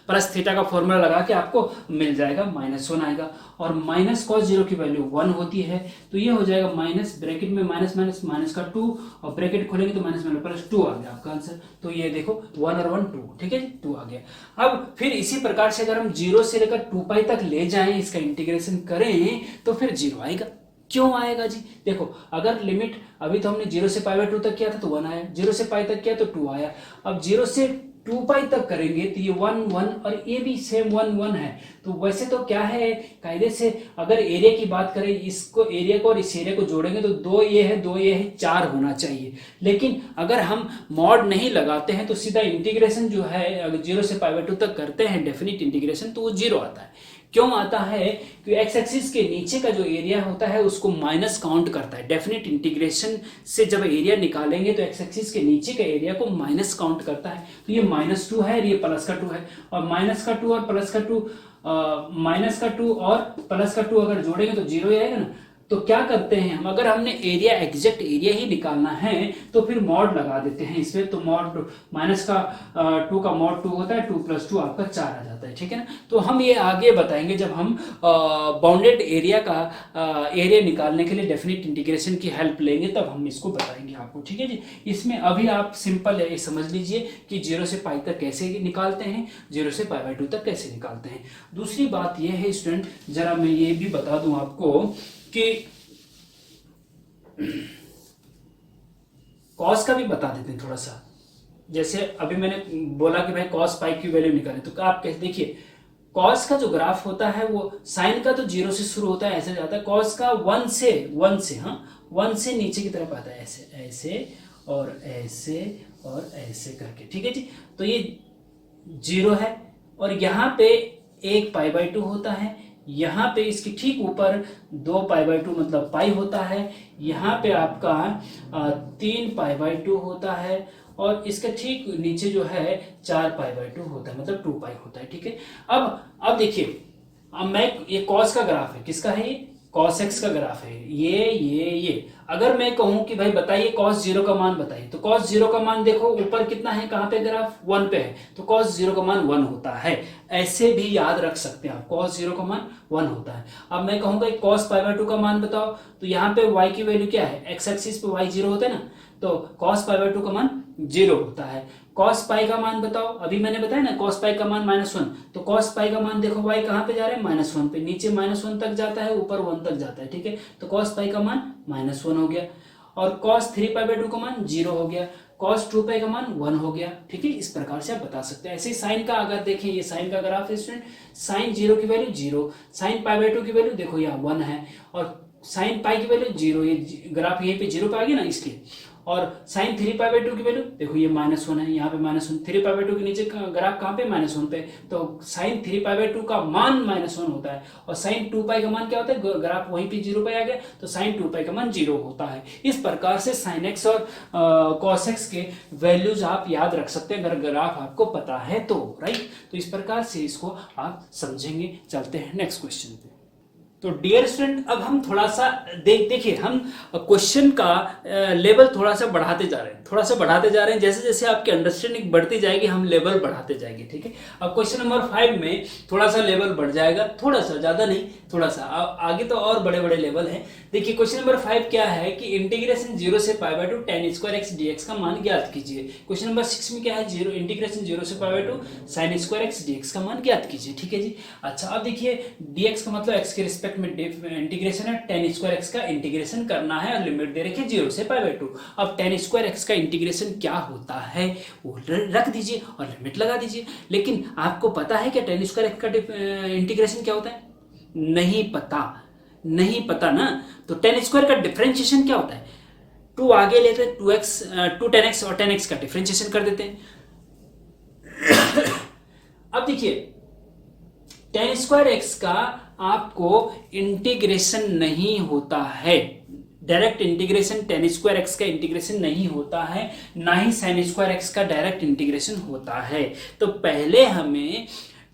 प्लस थीटा का फॉर्मूला लगा के आपको मिल जाएगा, -1 आएगा। और माइनस cos 0 की वैल्यू 1 होती है, तो ये हो जाएगा माइनस ब्रैकेट में माइनस का 2, और ब्रैकेट खोलेंगे तो माइनस प्लस 2 आ गया आपका आंसर। तो ये देखो 1 और 1 2, ठीक है, 2 आ गया। अब फिर इसी प्रकार से अगर हम 0 से लेकर 2 पाई तक ले जाएं, इसका इंटीग्रेशन करें, तो फिर 0 आएगा। क्यों आएगा जी? देखो, अगर लिमिट अभी तो हमने 0 से π/2 तक किया था तो 1 आया, 0 से पाई तक किया तो 2 आया, अब 0 से 2 पाई तक करेंगे तो ये 1 1, और ये भी सेम 1 1 है। तो वैसे तो क्या है, कायदे से अगर एरिया की बात करें, इसको एरिया को और इस एरिया को जोड़ेंगे तो 2 ये है 2 ये है 4 होना चाहिए। लेकिन अगर हम मॉड नहीं लगाते हैं तो सीधा इंटीग्रेशन जो है, अगर 0 से π/2 तक करते हैं डेफिनिट इंटीग्रेशन, तो वो 0 आता है। क्यों आता है? कि एक्स एक्सिस के नीचे का जो एरिया होता है उसको माइनस काउंट करता है। डेफिनेट इंटीग्रेशन से जब एरिया निकालेंगे तो एक्स एक्सिस के नीचे के एरिया को माइनस काउंट करता है। तो ये -2 है और ये +2 है, और -2 और +2, -2 और +2 अगर जोड़ेंगे तो 0 ही आएगा ना। तो क्या करते हैं हम, अगर हमने एरिया एग्जैक्ट एरिया ही निकालना है तो फिर मॉड लगा देते हैं इसमें। तो मॉड -2 का मॉड 2 होता है, 2 + 2 आपका 4 आ जाता है, ठीक है ना। तो हम ये आगे बताएंगे जब हम बाउंडेड एरिया का एरिया निकालने के लिए डेफिनेट इंटीग्रेशन की हेल्प लेंगे, तब हम इसको बताएंगे आपको, ठीक है जी। इसमें अभी आप सिंपल ये समझ लीजिए कि 0 से पाई तक कैसे निकालते हैं, 0 से π/2 तक कैसे निकालते हैं। दूसरी बात यह है स्टूडेंट, जरा मैं ये भी बता दूं आपको कि कॉस का भी बता देते हैं थोड़ा सा। जैसे अभी मैंने बोला कि भाई cos पाई की वैल्यू निकालें, तो आप कैसे, देखिए cos का जो ग्राफ होता है वो साइन का तो 0 से शुरू होता है, ऐसे जाता है। cos का 1 से 1 से नीचे की तरफ आता है, ऐसे ऐसे और ऐसे और ऐसे करके, ठीक है जी। तो ये 0 है, और यहाँ पे 1 π/2 होता है, यहाँ पे इसके ठीक ऊपर 2 π/2 मतलब पाई होता है, यहाँ पे आपका 3 π/2 होता है, और इसके ठीक नीचे जो है 4 π/2 होता है, मतलब 2 पाई होता है। ठीक है, अब देखिए, अब मैं, ये कॉस का ग्राफ है, किसका है ये, कॉस एक्स का ग्राफ है, ये अगर मैं कहूं कि भाई बताइए कॉस जीरो का मान बताइए, तो कॉस जीरो का मान देखो ऊपर कितना है, कहां पे ग्राफ 1 पे है, तो कॉस जीरो का मान 1 होता है। ऐसे भी याद रख सकते हैं आप, कॉस जीरो का मान 1 होता है। अब मैं कहूंगा कॉस π/2 का मान बताओ, तो यहाँ पे y की वैल्यू क्या है, एक्स एक्सिस पे y 0 होता है ना, तो कॉस π/2 का मान 0 होता है। कॉस पाई का मान बताओ, अभी मैंने बताया ना कॉस पाई का मान -1, तो कॉस पाई का मान देखो y कहाँ पे जा रहा है, -1 पे, नीचे -1 तक जाता है, ऊपर 1 तक जाता है। ठीक है, तो कॉस पाई का मान -1 हो गया, और कॉस 3π/2 का मान 0 हो गया, कॉस 2 पाई का मान 1 हो गया। ठीक है, इस प्रकार से आप बता सकते हैं। ऐसे ही साइन का अगर देखें, ये साइन का ग्राफ है स्टूडेंट, साइन 0 की वैल्यू 0, साइन π/2 की वैल्यू देखो यहाँ 1 है, और साइन पाई की वैल्यू 0, ये ग्राफ यहीं पे 0 पे आ गया ना इसलिए, और साइन 3π/2 की वैल्यू देखो ये -1 है, यहाँ पे -1, 3π/2 के नीचे ग्राफ कहाँ पे, -1 पे, तो साइन 3π/2 का मान -1 होता है, और साइन 2 पाई का मान क्या होता है, ग्राफ वहीं पे 0 पे आ गया, तो साइन 2 पाई का मान 0 होता है। इस प्रकार से साइन एक्स और कॉस एक्स के वैल्यूज आप याद रख सकते हैं अगर ग्राफ आपको पता है तो, राइट। तो इस प्रकार से इसको आप समझेंगे। चलते हैं नेक्स्ट क्वेश्चन पे। तो डियर स्टूडेंट, अब हम थोड़ा सा देखिए, हम क्वेश्चन का लेवल थोड़ा सा बढ़ाते जा रहे हैं, जैसे जैसे आपकी अंडरस्टैंडिंग बढ़ती जाएगी हम लेवल बढ़ाते जाएंगे। ठीक है, अब क्वेश्चन नंबर 5 में थोड़ा सा लेवल बढ़ जाएगा, थोड़ा सा, ज्यादा नहीं, थोड़ा सा, आगे तो और बड़े बड़े लेवल हैं। देखिए क्वेश्चन नंबर 5 क्या है कि इंटीग्रेशन 0 से π/2 tan स्क्वायर एक्स dx का मान ज्ञात कीजिए। क्वेश्चन नंबर 6 में क्या है, इंटीग्रेशन 0 से π/2 sin स्क्वायर एक्स dx का मान ज्ञात कीजिए। ठीक है जी, अच्छा अब देखिए dx का मतलब x के रिस्पेक्ट में इंटीग्रेशन है, tan स्क्वायर एक्स का इंटीग्रेशन करना है, और लिमिट दे रखी है 0 से π/2। अब tan स्क्वायर एक्स का इंटीग्रेशन क्या होता है वो रख दीजिए और लिमिट लगा दीजिए। लेकिन आपको पता है क्या tan स्क्वायर एक्स का इंटीग्रेशन क्या होता है, नहीं पता ना, तो tan स्क्वायर का डिफरेंशिएशन क्या होता है, 2 आगे लेते हैं, 2 tan x और tan x का डिफरेंशिएशन कर देते हैं। अब देखिए tan स्क्वायर एक्स का आपको इंटीग्रेशन नहीं होता है, direct integration tan square x का इंटीग्रेशन नहीं होता है, ना ही sin स्क्वायर एक्स का डायरेक्ट इंटीग्रेशन होता है। तो पहले हमें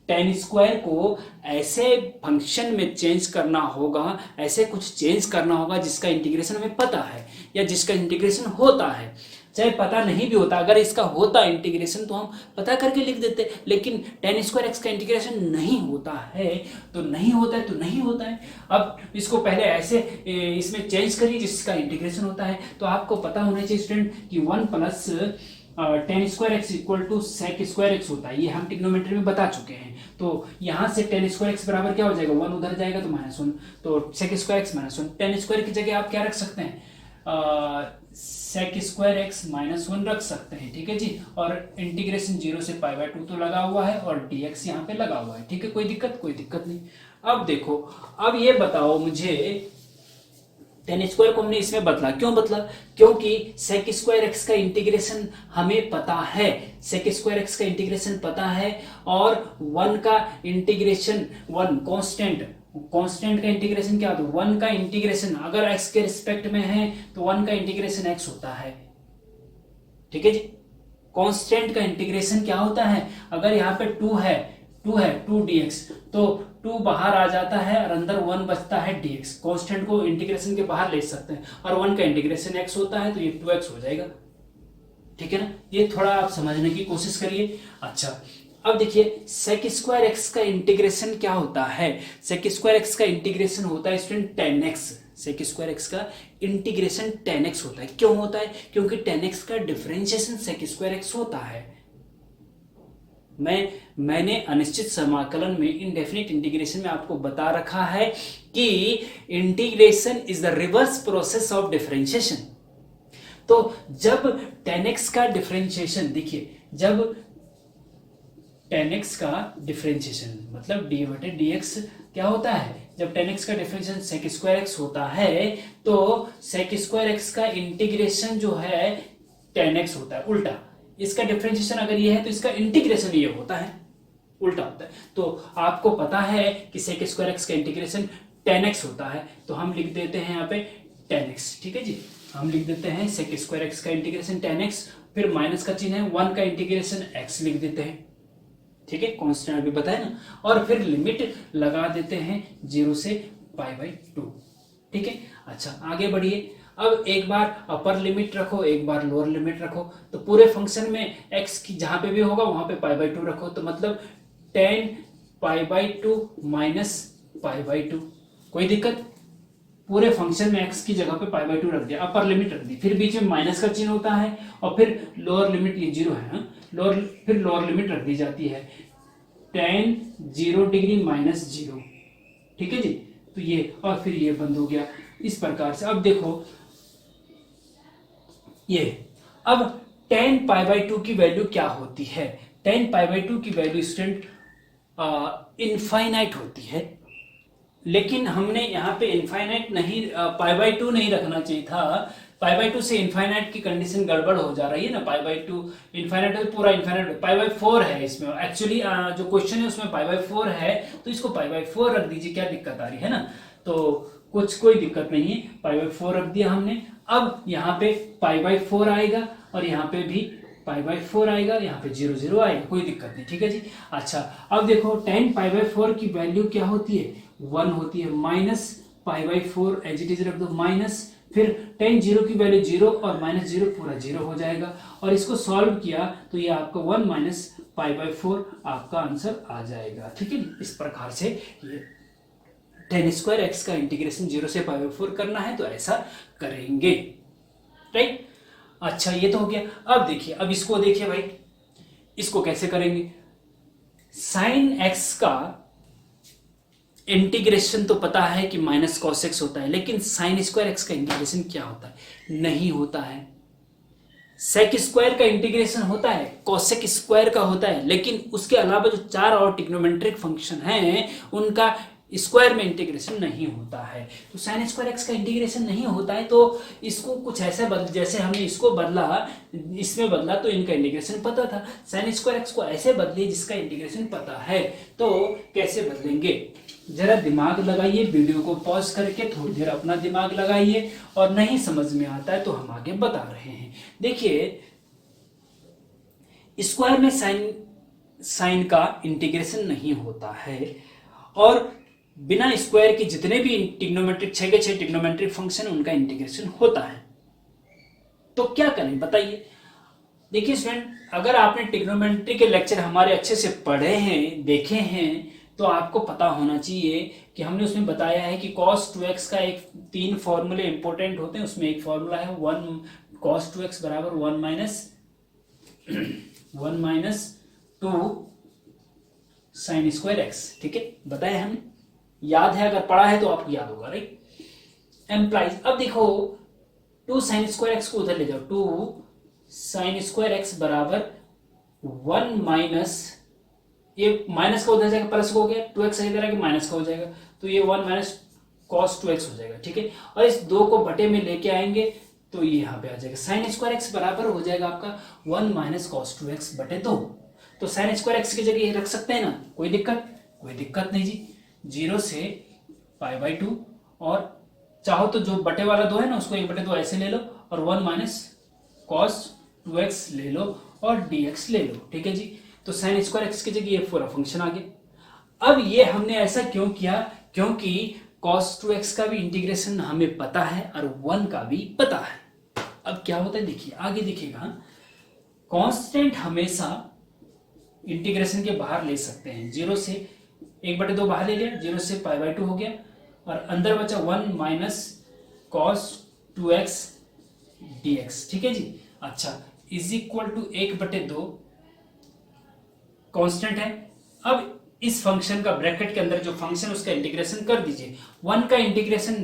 tan स्क्वायर को ऐसे फंक्शन में चेंज करना होगा, ऐसे कुछ चेंज करना होगा जिसका इंटीग्रेशन हमें पता है या जिसका इंटीग्रेशन होता है। चाहे पता नहीं भी होता, अगर इसका होता इंटीग्रेशन तो हम पता करके लिख देते, लेकिन tan स्क्वायर एक्स का इंटीग्रेशन नहीं होता है, तो नहीं होता है। अब इसको पहले ऐसे इसमें चेंज करिए जिसका इंटीग्रेशन होता है। तो आपको पता होना चाहिए स्टूडेंट कि 1 + tan square x equal to sec square x होता है, ये हम ट्रिग्नोमेट्री में बता चुके हैं। तो यहाँ से tan स्क्वायर एक्स बराबर क्या हो जाएगा, 1 उधर जाएगा तो -1, तो sec square x -1, tan square की जगह आप क्या रख सकते हैं, sec स्क्वायर एक्स -1 रख सकते हैं। ठीक है जी, और इंटीग्रेशन 0 से π/2 तो लगा हुआ है, और dx यहाँ पे लगा हुआ है। ठीक है, कोई दिक्कत नहीं। अब देखो, अब ये बताओ मुझे, tan स्क्वायर को हमने इसमें बदला, क्यों बदला, क्योंकि sec स्क्वायर एक्स का इंटीग्रेशन हमें पता है, sec स्क्वायर एक्स का इंटीग्रेशन पता है, और 1 का इंटीग्रेशन, 1 कांस्टेंट का इंटीग्रेशन क्या होता है, 1 का इंटीग्रेशन अगर x के रिस्पेक्ट में है तो 1 का इंटीग्रेशन x होता है। ठीक है जी, कांस्टेंट का इंटीग्रेशन क्या होता है, अगर यहाँ पे 2 है 2 dx, तो 2 बाहर आ जाता है और अंदर 1 बचता है dx। कांस्टेंट को इंटीग्रेशन के बाहर ले सकते हैं, और 1 का इंटीग्रेशन x होता है, तो ये 2x हो जाएगा। ठीक है ना, ये थोड़ा आप समझने की कोशिश करिए। अच्छा अब देखिए sec स्क्वायर एक्स का इंटीग्रेशन क्या होता है, sec स्क्वायर एक्स का इंटीग्रेशन होता है student tan x, sec square x का इंटीग्रेशन tan x होता है। क्यों होता है, क्योंकि tan x का डिफरेंशिएशन sec स्क्वायर एक्स होता है। मैंने अनिश्चित समाकलन में, इनडेफिनिट इंटीग्रेशन में आपको बता रखा है कि integration is the reverse process of differentiation. तो जब tan x का डिफरेंशिएशन, देखिए जब tan x का डिफरेंशिएशन मतलब d/dx क्या होता है, जब tan x का डिफरेंशिएशन sec स्क्वायर एक्स होता है, तो sec स्क्वायर एक्स का इंटीग्रेशन जो है tan x होता है। उल्टा, इसका डिफरेंशिएशन अगर ये है तो इसका इंटीग्रेशन ये होता है। उल्टा होता है। तो आपको पता है कि sec स्क्वायर एक्स का इंटीग्रेशन 10x होता है, तो हम लिख देते हैं यहाँ पे 10x। ठीक है जी, हम लिख देते हैं sec स्क्वायर एक्स का इंटीग्रेशन 10x, फिर माइनस का चिन्ह है 1 का इंटीग्रेशन x लिख देते हैं। ठीक है, कांस्टेंट अभी बताया ना, और फिर लिमिट लगा देते हैं 0 से π/2। ठीक है, अच्छा आगे बढ़िए। अब एक बार अपर लिमिट रखो, एक बार लोअर लिमिट रखो, तो पूरे फंक्शन में x की जहां पे भी होगा वहां पे π/2 रखो, तो मतलब 10 π/2 माइनस π/2। कोई दिक्कत? पूरे फंक्शन में x की जगह पे π/2 रख दिया, अपर लिमिट रख दी, फिर बीच में माइनस का चिन्ह होता है, और फिर लोअर लिमिट, ये 0 है, फिर लोअर लिमिट रख दी जाती है tan 0 डिग्री माइनस 0। ठीक है जी, तो ये, और फिर ये बंद हो गया इस प्रकार से। अब देखो ये, अब tan π/2 की वैल्यू क्या होती है? tan π/2 की वैल्यू स्टूडेंट इनफाइनाइट होती है, लेकिन हमने यहाँ पे इनफाइनाइट नहीं, π/2 नहीं रखना चाहिए था। π/2 से इनफाइनाइट की कंडीशन गड़बड़ हो जा रही है ना, π/2 इनफाइनाइट है, पूरा इनफाइनाइट, π/4 है इसमें एक्चुअली, जो क्वेश्चन है उसमें π/4 है, तो इसको π/4 रख दीजिए, क्या दिक्कत आ रही है ना, तो कोई दिक्कत नहीं है, π/4 रख दिया हमने। अब यहाँ पे π/4 आएगा, और यहाँ पे भी π/4 आएगा, यहाँ पे 0 0 आएगा, कोई दिक्कत नहीं। ठीक है जी, अच्छा अब देखो tan π/4 की वैल्यू क्या होती है? 1 होती है, माइनस π/4 एज इट इज रख दो, माइनस, फिर tan 0 की वैल्यू 0 और माइनस 0 पूरा 0 हो जाएगा, और इसको सॉल्व किया तो ये आपका 1 माइनस π/4 आपका आंसर आ जाएगा। ठीक है, इस प्रकार से ये tan स्क्वायर एक्स का इंटीग्रेशन 0 से π/4 करना है तो ऐसा करेंगे, राइट। अच्छा ये तो हो गया। अब देखिए, अब इसको देखिए भाई, इसको कैसे करेंगे? साइन एक्स का इंटीग्रेशन तो पता है कि माइनस कॉस एक्स होता है, लेकिन साइन स्क्वायर एक्स का इंटीग्रेशन क्या होता है? नहीं होता है। सेक स्क्वायर का इंटीग्रेशन होता है, कॉसेक स्क्वायर का होता है, लेकिन उसके अलावा जो 4 और ट्रिग्नोमेट्रिक फंक्शन हैं उनका स्क्वायर में इंटीग्रेशन नहीं होता है। तो साइन स्क्वायर एक्स का इंटीग्रेशन नहीं होता है, तो इसको कुछ ऐसे बदल, जैसे हमने इसको बदला, इसमें बदला तो इनका इंटीग्रेशन पता था, साइन स्क्वायर एक्स को ऐसे बदलिए जिसका इंटीग्रेशन पता है। तो कैसे बदलेंगे? जरा दिमाग लगाइए, वीडियो को पॉज करके थोड़ी देर अपना दिमाग लगाइए, और नहीं समझ में आता है तो हम आगे बता रहे हैं। देखिए, स्क्वायर में साइन का इंटीग्रेशन नहीं होता है, और बिना स्क्वायर के जितने भी ट्रिग्नोमेट्रिक 6 के 6 ट्रिग्नोमेट्रिक फंक्शन उनका इंटीग्रेशन होता है। तो क्या करें बताइए? देखिए स्टूडेंट, अगर आपने ट्रिग्नोमेट्री के लेक्चर हमारे अच्छे से पढ़े हैं, देखे हैं, तो आपको पता होना चाहिए कि हमने उसमें बताया है कि cos 2x का 3 फॉर्मूले इंपॉर्टेंट होते हैं। उसमें एक फॉर्मूला है 1 cos 2x बराबर 1 माइनस 2 साइन स्क्वायर एक्स। ठीक है, बताया हमने, याद है? अगर पढ़ा है तो आपको याद होगा, राइट। एम्प्लाइज, अब देखो 2 साइन स्क्वायर एक्स को उधर ले जाओ, 2 साइन स्क्वायर एक्स बराबर 1 माइनस, ये माइनस का उधर जाएगा प्लस हो गया, 2x इधर आके माइनस का हो जाएगा, तो ये 1 माइनस कॉस 2x हो जाएगा। ठीक है, और इस 2 को बटे में लेके आएंगे तो ये यहाँ पे आ जाएगा, साइन स्क्वायर एक्स बराबर हो जाएगा आपका 1 माइनस कॉस 2x बटे 2। तो साइन स्क्वायर एक्स की जगह ये रख सकते हैं ना, कोई दिक्कत? कोई दिक्कत नहीं जी। 0 से π/2, और चाहो तो जो बटे वाला 2 है ना उसको 1/2 ऐसे ले लो, और 1 माइनस कॉस 2x ले लो, और dx ले लो। ठीक है जी, तो साइन स्क्वायर एक्स की जगह ये पूरा फंक्शन आ गया। अब ये हमने ऐसा क्यों किया? क्योंकि cos 2x का भी इंटीग्रेशन हमें पता है और 1 का भी पता है। अब क्या होता है देखिए, आगे दिखेगा, कांस्टेंट हमेशा इंटीग्रेशन के बाहर ले सकते हैं। 0 से 1/2 बाहर ले लिया, 0 से π/2 हो गया, और अंदर बचा 1 माइनस cos 2x dx। ठीक है जी, अच्छा इज इक्वल टू 1/2 कांस्टेंट है। अब इस फंक्शन का ब्रैकेट के अंदर जो फंक्शन उसका इंटीग्रेशन कर दीजिए। 1 का इंटीग्रेशन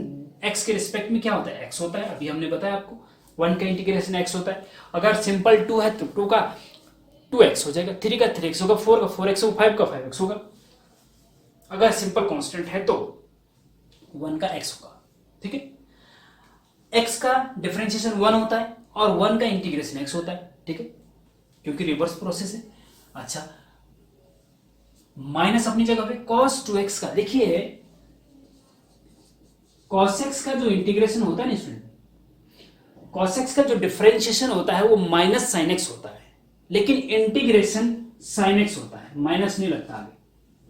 x के रिस्पेक्ट में क्या होता है? x होता है, अभी हमने बताया आपको 1 का इंटीग्रेशन x होता है। अगर सिंपल 2 है तो 2 का 2x हो जाएगा, 3 का 3x होगा, 4 का 4x होगा, 5 का 5x होगा। अगर सिंपल कांस्टेंट है तो 1 का x होगा। ठीक है, x का डिफरेंशिएशन 1 होता है और 1 का इंटीग्रेशन x होता है। ठीक है, क्योंकि रिवर्स प्रोसेस है। अच्छा, माइनस अपनी जगह पे cos 2x का, देखिए cos x का जो इंटीग्रेशन होता है ना स्टूडेंट, cos x का जो डिफरेंशिएशन होता है वो माइनस साइन एक्स होता है, लेकिन इंटीग्रेशन साइन एक्स होता है, माइनस नहीं लगता आगे।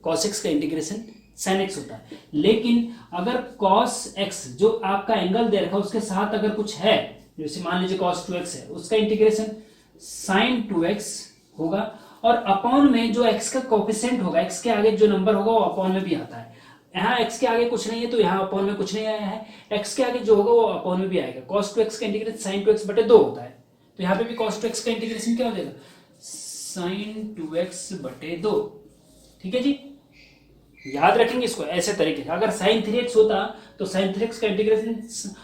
cos x का इंटीग्रेशन साइन एक्स होता है, लेकिन अगर cos x जो आपका एंगल दे रखा है उसके साथ अगर कुछ है, जैसे मान लीजिए cos 2x है, उसका इंटीग्रेशन sin 2x होगा, और अपॉन में जो x का कोफिशिएंट होगा, x के आगे जो नंबर होगा वो अपॉन में भी आता है। यहाँ x के आगे कुछ नहीं है तो यहाँ अपॉन में कुछ नहीं आया है, x के आगे जो होगा वो अपॉन में भी आएगा। cos 2x का इंटीग्रेशन sin 2x बटे 2 होता है, तो यहाँ पे भी cos 2x का इंटीग्रेशन क्या हो जाएगा, sin 2x बटे 2। ठीक है जी, याद रखेंगे इसको ऐसे तरीके से। अगर sin 3x होता तो sin 3x का इंटीग्रेशन,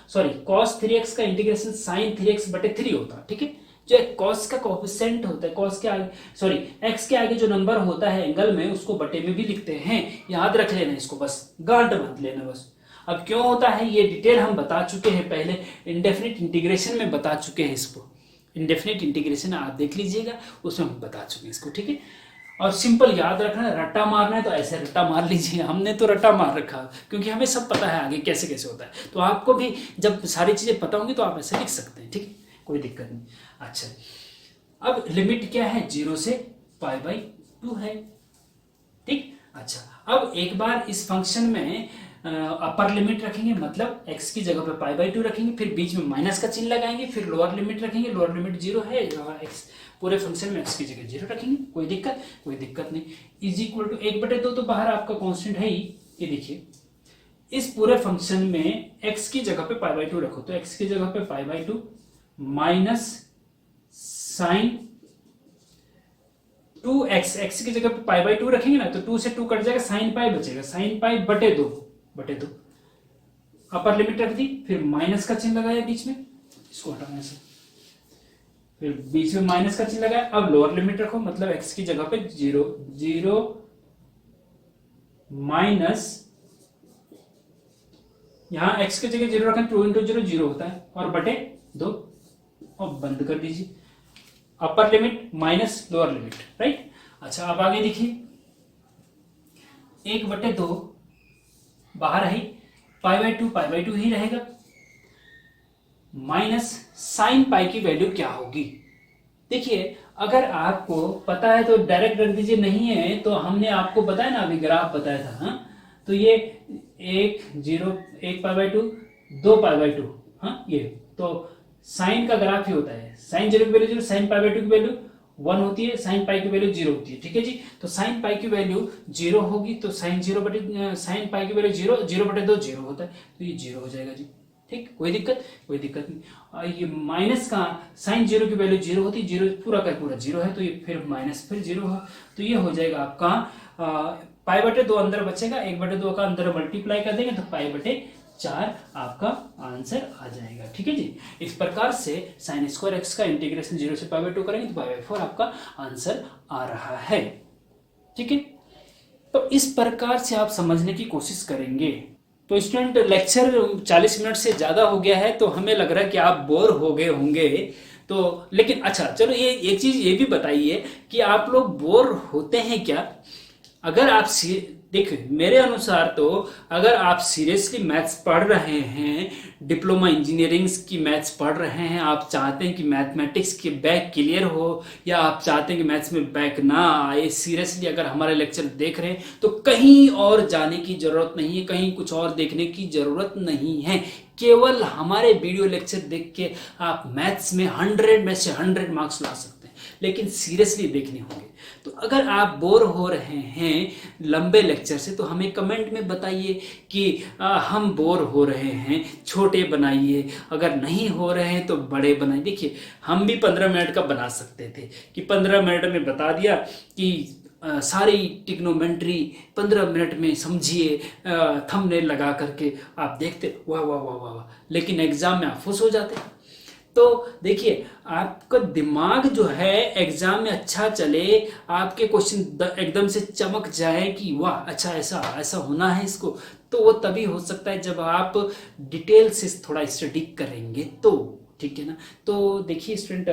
सॉरी cos 3x का इंटीग्रेशन sin 3x बटे 3 होता। ठीक है, जो cos का कोफिशिएंट होता है, cos के आगे सॉरी x के आगे जो नंबर होता है एंगल में, उसको बटे में भी लिखते हैं, याद रख लेना इसको, बस गांठ मत लेना बस। अब क्यों होता है ये डिटेल हम बता चुके हैं पहले, इंडेफिनिट इंटीग्रेशन में बता चुके हैं इसको। इंडेफिनिट इंटीग्रेशन आप देख लीजिएगा, उसमें हम बता चुके हैं इसको। ठीक है, और सिंपल याद रखना, रट्टा मारना है तो ऐसे रट्टा मार लीजिए, हमने तो रट्टा मार रखा क्योंकि हमें सब पता है आगे कैसे कैसे होता है, तो आपको भी जब सारी चीजें पता होंगी तो आप ऐसे लिख सकते हैं। ठीक है, कोई दिक्कत नहीं। अच्छा, अब लिमिट क्या है, 0 से π/2 है। ठीक, अच्छा अब एक बार इस फंक्शन में अपर लिमिट रखेंगे, मतलब x की जगह पे π/2 रखेंगे, फिर बीच में माइनस का चिन्ह लगाएंगे, फिर लोअर लिमिट रखेंगे, लोअर लिमिट 0 है, x पूरे फंक्शन में x की जगह 0 रखेंगे। कोई दिक्कत नहीं। इज इक्वल टू 1/2 तो बाहर आपका कांस्टेंट है ही, ये देखिए इस पूरे फंक्शन में x की जगह पे π/2 रखो, तो x की जगह पे π/2 माइनस साइन 2x, x की जगह पे π/2 रखेंगे ना तो 2 से 2 कट जाएगा, साइन पाई बचेगा, साइन पाई बटे 2। अपर लिमिट रख दी, फिर माइनस का चिन्ह लगाया बीच में, इसको हटाने से, फिर बीच में माइनस का चिन्ह लगाया। अब लोअर लिमिट रखो, मतलब x की जगह पे 0 माइनस, यहां x की जगह 0 रखें, 2 × 0 0 होता है, और बटे 2, और बंद कर दीजिए। Upper limit minus lower limit, right. अच्छा अब आगे देखिए, 1/2 बाहर है, π/2 ही रहेगा, माइनस साइन पाई की वैल्यू क्या होगी। देखिए अगर आपको पता है तो डायरेक्ट रख दीजिए, नहीं है तो हमने आपको बताया ना, अभी ग्राफ बताया था। हाँ, तो ये 1 π/2 2 π/2, हाँ ये तो साइन का ग्राफ ही होता है, साइन 0 की वैल्यू 0, साइन π/2 की वैल्यू 1 होती है, साइन पाई की वैल्यू 0 होती है। ठीक है जी, तो साइन पाई की वैल्यू 0 होगी, तो साइन साइन पाई की वैल्यू 0/2 0 होता है, तो ये 0 हो जाएगा जी। ठीक, कोई दिक्कत नहीं। और ये माइनस का साइन 0 की वैल्यू 0 होती है, 0 पूरा का पूरा 0 है, तो ये फिर माइनस फिर 0 है, तो ये हो जाएगा आपका π/2 अंदर बचेगा, 1/2 का अंदर मल्टीप्लाई कर देंगे तो π/4 आपका आंसर आ जाएगा। ठीक है जी, इस प्रकार से sin स्क्वायर x का इंटीग्रेशन 0 से π/2 करेंगे तो π/4 आपका आंसर आ रहा है। ठीक है, तो इस प्रकार से आप समझने की कोशिश करेंगे। तो स्टूडेंट लेक्चर 40 मिनट से ज्यादा हो गया है, तो हमें लग रहा है कि आप बोर हो गए होंगे, तो लेकिन अच्छा चलो ये एक चीज ये भी बताइए कि आप लोग बोर होते हैं क्या। अगर आप देखिए मेरे अनुसार तो अगर आप सीरियसली मैथ्स पढ़ रहे हैं, डिप्लोमा इंजीनियरिंग की मैथ्स पढ़ रहे हैं, आप चाहते हैं कि मैथमेटिक्स के बैक क्लियर हो, या आप चाहते हैं कि मैथ्स में बैक ना आए, सीरियसली अगर हमारे लेक्चर देख रहे हैं तो कहीं और जाने की जरूरत नहीं है, कहीं कुछ और देखने की जरूरत नहीं है। केवल हमारे वीडियो लेक्चर देख के आप मैथ्स में 100 में से 100 मार्क्स ला सकते हैं, लेकिन सीरियसली देखने होंगे। तो अगर आप बोर हो रहे हैं लंबे लेक्चर से तो हमें कमेंट में बताइए कि हम बोर हो रहे हैं, छोटे बनाइए, अगर नहीं हो रहे हैं तो बड़े बनाइए। देखिए हम भी 15 मिनट का बना सकते थे कि 15 मिनट में बता दिया कि सारी टिग्नोमेट्री 15 मिनट में समझिए, थंबनेल लगा करके आप देखते वाह वाह वाह वाह वाह, लेकिन एग्जाम में आप खुश हो जाते। तो देखिए आपका दिमाग जो है एग्जाम में अच्छा चले, आपके क्वेश्चन एकदम से चमक जाए कि वाह अच्छा ऐसा होना है इसको, तो वो तभी हो सकता है जब आप डिटेल से थोड़ा स्टडी करेंगे तो। ठीक है ना, तो देखिए स्टूडेंट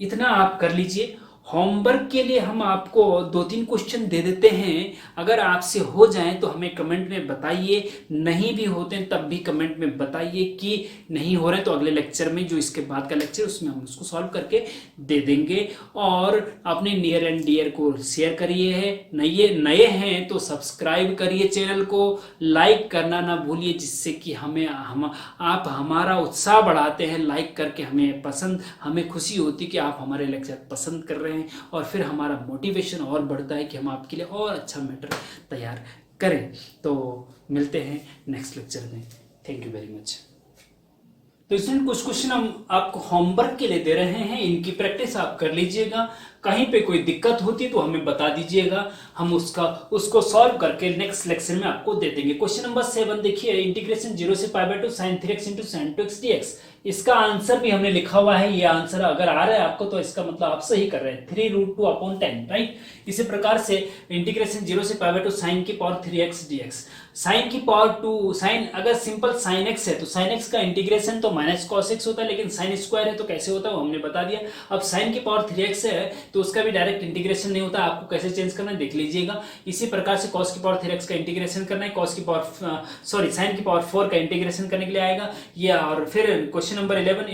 इतना आप कर लीजिए, होमवर्क के लिए हम आपको 2-3 क्वेश्चन दे देते हैं, अगर आपसे हो जाएं तो हमें कमेंट में बताइए, नहीं भी होते हैं तब भी कमेंट में बताइए कि नहीं हो रहे, तो अगले लेक्चर में जो इसके बाद का लेक्चर उसमें हम उसको सॉल्व करके दे देंगे। और अपने नियर एंड डियर को शेयर करिए, है नए हैं तो सब्सक्राइब करिए चैनल को, लाइक करना ना भूलिए, जिससे कि आप हमारा उत्साह बढ़ाते हैं। लाइक करके हमें खुशी होती कि आप हमारे लेक्चर पसंद कर रहे हैं, और फिर हमारा मोटिवेशन और बढ़ता है कि हम आपके लिए और अच्छा मैटर तैयार करें। तो मिलते हैं नेक्स्ट लेक्चर में। Thank you very much. तो इसमें कुछ क्वेश्चन हम आपको होमवर्क के लिए दे रहे हैं, इनकी प्रैक्टिस आप कर लीजिएगा। कहीं पे कोई दिक्कत होती तो हमें बता दीजिएगा, हम उसको सॉल्व करके नेक्स्ट लेक्चर में आपको दे देंगे। क्वेश्चन नंबर 7 देखिए, इंटीग्रेशन 0 से π/2 sin 3x into sin 2x dx। इसका आंसर भी हमने लिखा हुआ है, ये आंसर अगर आ रहा है आपको तो इसका मतलब आप सही कर रहे हैं, 3√2/10, राइट। इसी प्रकार से इंटीग्रेशन 0 से π/2 sin की पावर 3x dx, साइन की पावर 2, साइन अगर सिंपल साइन x है तो साइन x का इंटीग्रेशन तो माइनस cos x होता है, लेकिन साइन स्क्वायर है तो कैसे होता है वो हमने बता दिया। अब साइन की पावर 3x है तो उसका भी डायरेक्ट इंटीग्रेशन नहीं होता, आपको कैसे चेंज करना है देख लीजिएगा। इसी प्रकार से cos की पावर 3x का इंटीग्रेशन करना है, साइन की पावर 4 का इंटीग्रेशन करने के लिए आएगा ये। और फिर क्वेश्चन नंबर 11,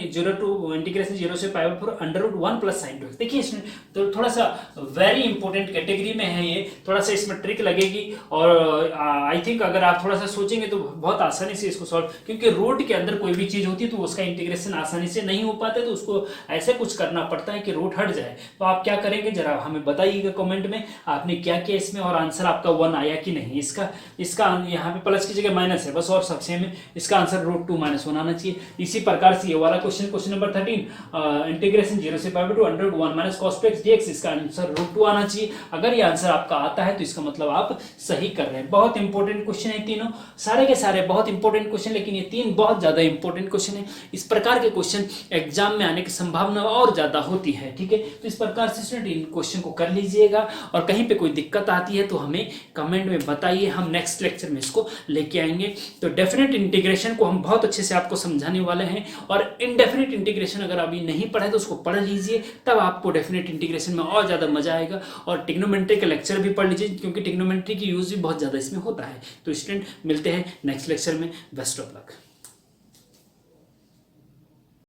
इंटीग्रेशन 0 से π/4 √1 + sin 2x। देखिए इसमें तो थोड़ा सा वेरी इंपॉर्टेंट कैटेगरी में है ये, थोड़ा सा इसमें ट्रिक लगेगी, और आई थिंक अगर आप थोड़ा सा सोचेंगे तो बहुत आसानी से इसको सॉल्व, क्योंकि रूट के अंदर कोई भी चीज होती है तो उसका इंटीग्रेशन आसानी से नहीं हो पाता है, तो उसको ऐसे कुछ करना पड़ता है कि रूट हट जाए। तो आप क्या करेंगे जरा हमें बताइएगा कमेंट में, आपने क्या किया इसमें और आंसर आपका 1 आया कि नहीं। इसका यहाँ पे प्लस की जगह माइनस है बस, और सबसे में इसका आंसर √2 - 1 आना चाहिए। इसी प्रकार से ये वाला क्वेश्चन नंबर 13, इंटीग्रेशन 0 से π/2 √1 - cos 2x dx, इसका आंसर √2 आना चाहिए। अगर ये आंसर आपका आता है तो इसका मतलब आप सही कर रहे हैं। बहुत इंपॉर्टेंट क्वेश्चन है तीनों, सारे के सारे बहुत इंपॉर्टेंट क्वेश्चन, लेकिन ये 3 बहुत ज्यादा इंपॉर्टेंट क्वेश्चन है। इस प्रकार के क्वेश्चन एग्जाम में आने की संभावना और ज्यादा होती है, ठीक है। तो इस प्रकार से स्टूडेंट इन क्वेश्चन को कर लीजिएगा, और कहीं पे कोई दिक्कत आती है तो हमें कमेंट में बताइए, हम नेक्स्ट लेक्चर में इसको लेके आएंगे। तो डेफिनेट इंटीग्रेशन को हम बहुत अच्छे से आपको समझाने वाले हैं, और इनडेफिनेट इंटीग्रेशन अगर अभी नहीं पढ़ा है तो उसको पढ़ लीजिए, तब आपको डेफिनेट इंटीग्रेशन में और ज्यादा मजा आएगा। और ट्रिग्नोमेट्री का लेक्चर भी पढ़ लीजिए, क्योंकि ट्रिग्नोमेट्री की यूज भी बहुत ज्यादा इसमें होता है। तो स्टूडेंट मिलते हैं नेक्स्ट लेक्चर में, बेस्ट ऑफ लक।